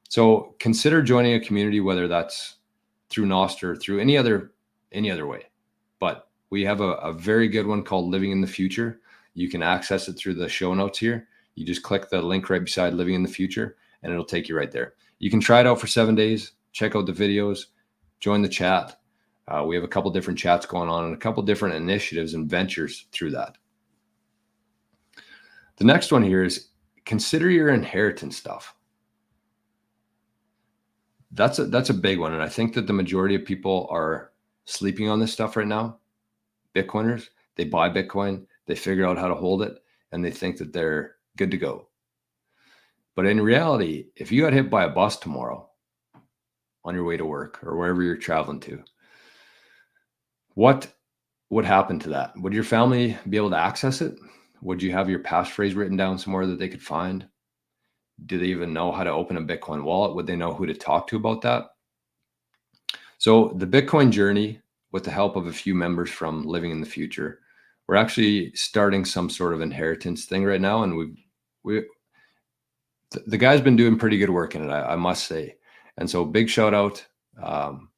So consider joining a community, whether that's through Nostr, through any other way. But we have a very good one called Living in the Future. You can access it through the show notes here. You just click the link right beside Living in the Future, and it'll take you right there. You can try it out for 7 days, check out the videos, join the chat. We have a couple different chats going on and a couple different initiatives and ventures through that. The next one here is consider your inheritance stuff. That's a big one. And I think that the majority of people are sleeping on this stuff right now. Bitcoiners, they buy Bitcoin, they figure out how to hold it, and they think that they're good to go. But in reality, if you got hit by a bus tomorrow on your way to work or wherever you're traveling to, what would happen to that? Would your family be able to access it? Would you have your passphrase written down somewhere that they could find? Do they even know how to open a Bitcoin wallet? Would they know who to talk to about that? So the Bitcoin journey, with the help of a few members from Living in the Future, we're actually starting some sort of inheritance thing right now. And the guy's been doing pretty good work in it, I must say. And so big shout out.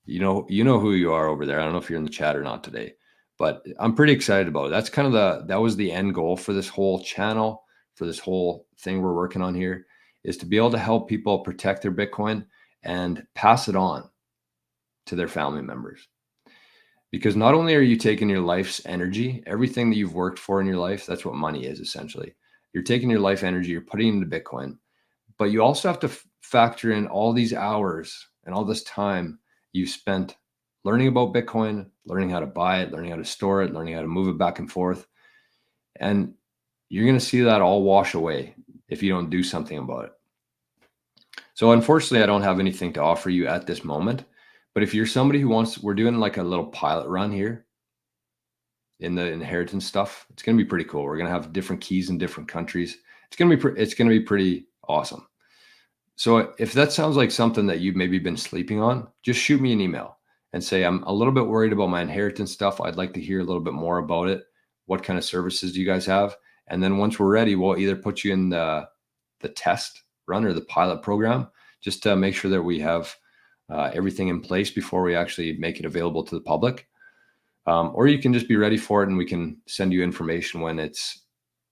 You know who you are over there. I don't know if you're in the chat or not today, but I'm pretty excited about it. That's kind of that was the end goal for this whole channel, for this whole thing we're working on here, is to be able to help people protect their Bitcoin and pass it on to their family members. Because not only are you taking your life's energy, everything that you've worked for in your life, that's what money is essentially. You're taking your life energy, you're putting it into Bitcoin, but you also have to factor in all these hours and all this time you've spent learning about Bitcoin, learning how to buy it, learning how to store it, learning how to move it back and forth. And you're going to see that all wash away if you don't do something about it. So unfortunately, I don't have anything to offer you at this moment. But if you're somebody who wants, we're doing like a little pilot run here in the inheritance stuff. It's going to be pretty cool. We're going to have different keys in different countries. It's going to be pretty awesome. So if that sounds like something that you've maybe been sleeping on, just shoot me an email and say, I'm a little bit worried about my inheritance stuff. I'd like to hear a little bit more about it. What kind of services do you guys have? And then once we're ready, we'll either put you in the test run or the pilot program, just to make sure that we have everything in place before we actually make it available to the public. Or you can just be ready for it and we can send you information when it's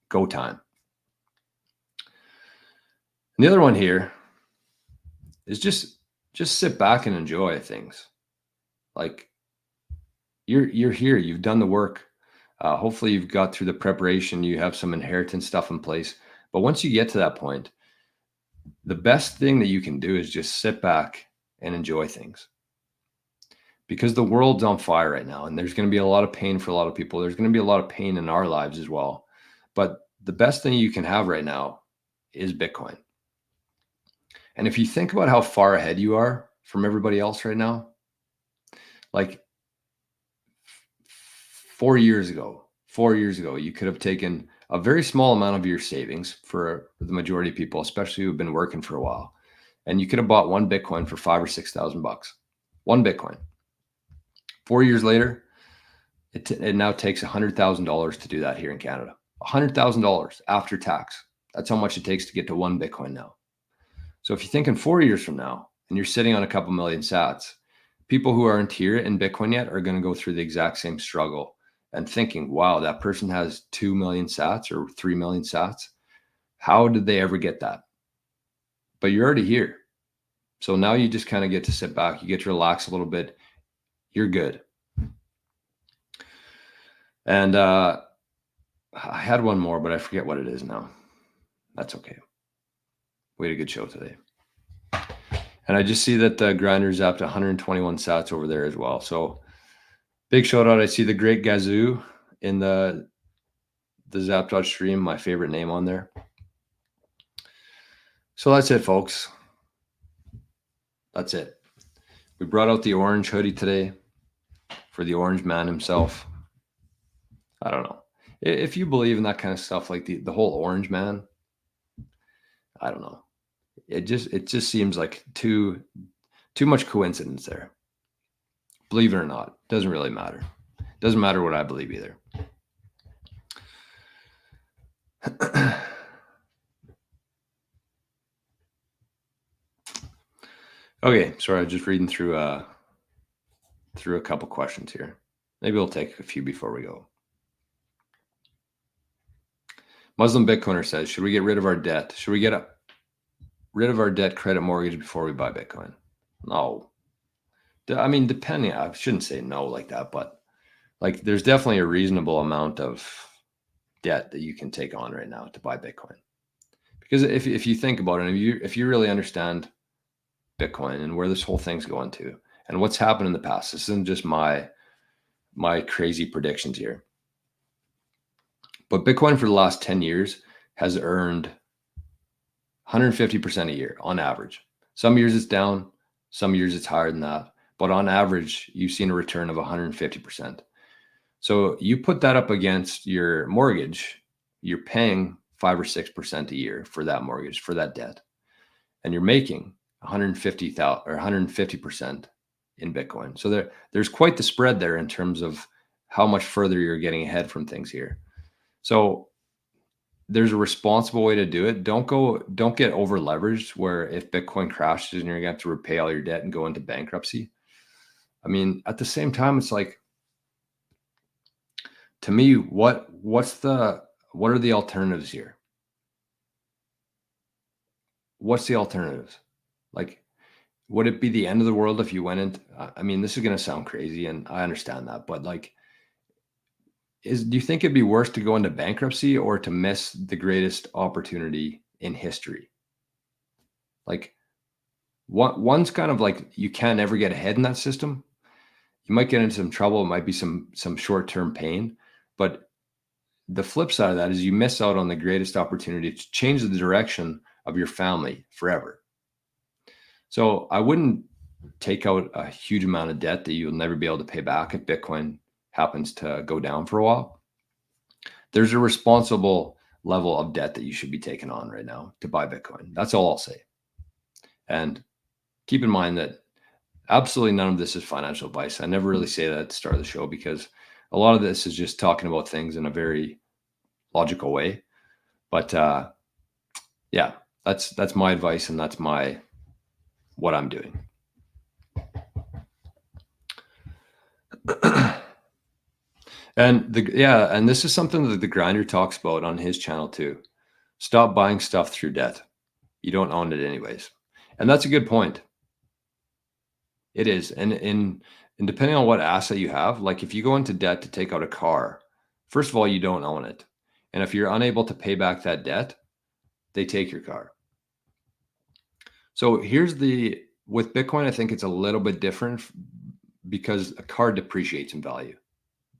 go time. And the other one here is just sit back and enjoy things. Like you're here, you've done the work. Hopefully you've got through the preparation, you have some inheritance stuff in place. But once you get to that point, the best thing that you can do is just sit back and enjoy things. Because the world's on fire right now, and there's going to be a lot of pain for a lot of people. There's going to be a lot of pain in our lives as well. But the best thing you can have right now is Bitcoin. And if you think about how far ahead you are from everybody else right now, like 4 years ago, you could have taken a very small amount of your savings for the majority of people, especially who've been working for a while. And you could have bought one Bitcoin for $5,000 or $6,000, one Bitcoin. 4 years later, it now takes $100,000 to do that here in Canada. $100,000 after tax. That's how much it takes to get to one Bitcoin now. So if you're thinking 4 years from now and you're sitting on a couple million sats, people who aren't here in Bitcoin yet are going to go through the exact same struggle and thinking, wow, that person has 2 million sats or 3 million sats. How did they ever get that? But you're already here. So now you just kind of get to sit back. You get to relax a little bit. You're good. And I had one more, but I forget what it is now. That's okay. We had a good show today. And I just see that the grinder's up to 121 sats over there as well. So big shout out. I see the Great Gazoo in the Zapdot stream, my favorite name on there. So that's it, folks. That's it. We brought out the orange hoodie today for the orange man himself. I don't know. If you believe in that kind of stuff, like the whole orange man, I don't know. It just seems like too much coincidence there. Believe it or not, doesn't really matter. Doesn't matter what I believe either. Okay, sorry, I was just reading through a couple questions here. Maybe we'll take a few before we go. Muslim Bitcoiner says, should we get rid of our debt? Should we get rid of our debt credit mortgage before we buy Bitcoin? No. I mean, depending, I shouldn't say no like that, but like there's definitely a reasonable amount of debt that you can take on right now to buy Bitcoin. Because if you think about it, if you really understand Bitcoin and where this whole thing's going to and what's happened in the past, this isn't just my crazy predictions here. But Bitcoin for the last 10 years has earned 150% a year on average. Some years it's down, some years it's higher than that. But on average, you've seen a return of 150%. So you put that up against your mortgage, you're paying 5 or 6% a year for that mortgage, for that debt. And you're making 150,000 or 150% in Bitcoin. So there's quite the spread there in terms of how much further you're getting ahead from things here. So there's a responsible way to do it. Don't get over leveraged where if Bitcoin crashes and you're gonna have to repay all your debt and go into bankruptcy. I mean, at the same time, it's like, to me, what are the alternatives here? What's the alternatives? Like, would it be the end of the world if you went into, I mean, this is going to sound crazy and I understand that, but like, do you think it'd be worse to go into bankruptcy or to miss the greatest opportunity in history? Like, one's kind of like, you can't ever get ahead in that system. you might get into some trouble. It might be some short-term pain, but the flip side of that is you miss out on the greatest opportunity to change the direction of your family forever. So I wouldn't take out a huge amount of debt that you'll never be able to pay back if Bitcoin happens to go down for a while. There's a responsible level of debt that you should be taking on right now to buy Bitcoin. That's all I'll say. And keep in mind that absolutely none of this is financial advice. I never really say that at the start of the show because a lot of this is just talking about things in a very logical way. But yeah, that's my advice, and that's what I'm doing. And this is something that the Grinder talks about on his channel too. Stop buying stuff through debt. You don't own it anyways. And that's a good point. It is. And depending on what asset you have, like if you go into debt to take out a car, first of all, you don't own it. And if you're unable to pay back that debt, they take your car. So with Bitcoin, I think it's a little bit different because a car depreciates in value.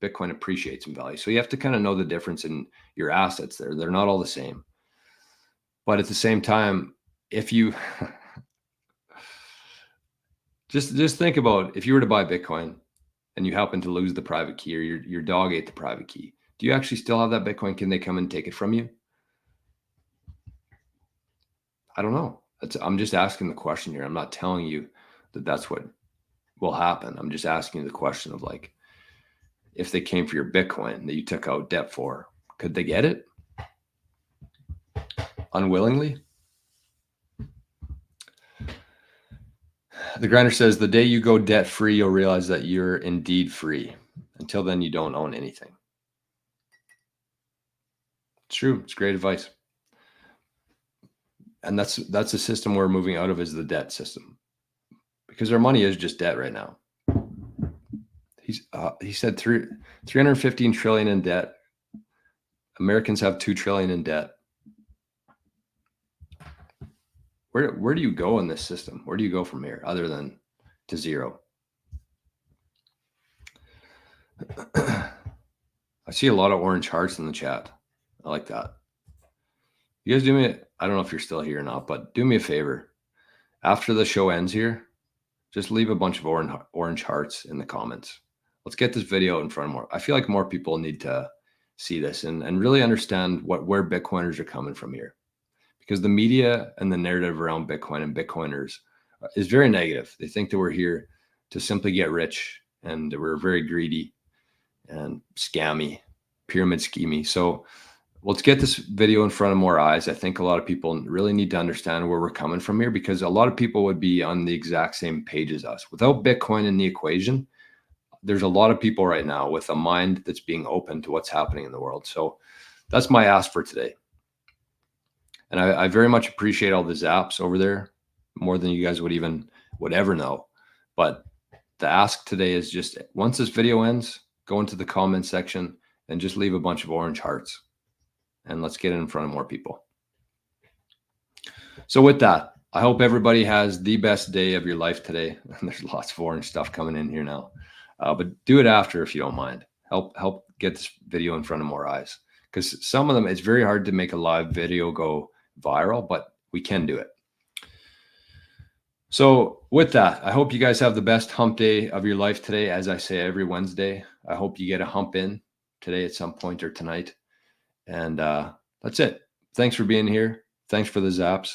Bitcoin appreciates in value. So you have to kind of know the difference in your assets there. They're not all the same. But at the same time, if you just think about if you were to buy Bitcoin and you happen to lose the private key, or your dog ate the private key, do you actually still have that Bitcoin? Can they come and take it from you? I don't know. I'm just asking the question here. I'm not telling you that that's what will happen. I'm just asking you the question of like, if they came for your Bitcoin that you took out debt for, could they get it? Unwillingly? The Grinder says, the day you go debt free, you'll realize that you're indeed free. Until then, you don't own anything. It's true. It's great advice. And that's the system we're moving out of, is the debt system, because our money is just debt right now. He said 315 trillion in debt. Americans have 2 trillion in debt. Where do you go in this system? Where do you go from here other than to zero? I see a lot of orange hearts in the chat. I like that. You guys do me, I don't know if you're still here or not, but do me a favor. After the show ends here, just leave a bunch of orange hearts in the comments. Let's get this video in front of more. I feel like more people need to see this and really understand where Bitcoiners are coming from here. Because the media and the narrative around Bitcoin and Bitcoiners is very negative. They think that we're here to simply get rich, and that we're very greedy and scammy, pyramid schemey. So let's get this video in front of more eyes. I think a lot of people really need to understand where we're coming from here, because a lot of people would be on the exact same page as us. Without Bitcoin in the equation, there's a lot of people right now with a mind that's being open to what's happening in the world. So that's my ask for today. And I very much appreciate all the zaps over there, more than you guys would ever know. But the ask today is just, once this video ends, go into the comment section and just leave a bunch of orange hearts. And let's get it in front of more people. So with that, I hope everybody has the best day of your life today. And there's lots of orange stuff coming in here now. But do it after if you don't mind. Help get this video in front of more eyes. Because some of them, it's very hard to make a live video go viral, but we can do it. So with that, I hope you guys have the best hump day of your life today. As I say every Wednesday, I hope you get a hump in today at some point or tonight. And that's it. Thanks for being here. Thanks for the zaps.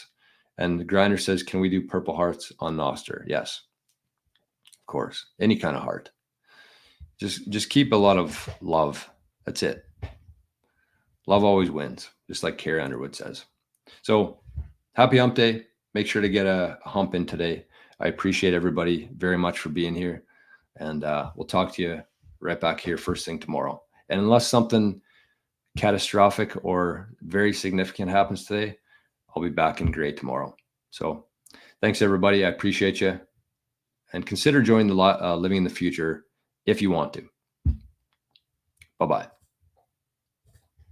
And the Grinder says, can we do purple hearts on nostr? Yes, of course. Any kind of heart. Just keep a lot of love. That's it. Love always wins, just like Carrie Underwood says. So happy hump day. Make sure to get a hump in today. I appreciate everybody very much for being here. And we'll talk to you right back here first thing tomorrow. And unless something catastrophic or very significant happens today, I'll be back in gray tomorrow. So thanks, everybody. I appreciate you. And consider joining the Living in the Future if you want to. Bye-bye.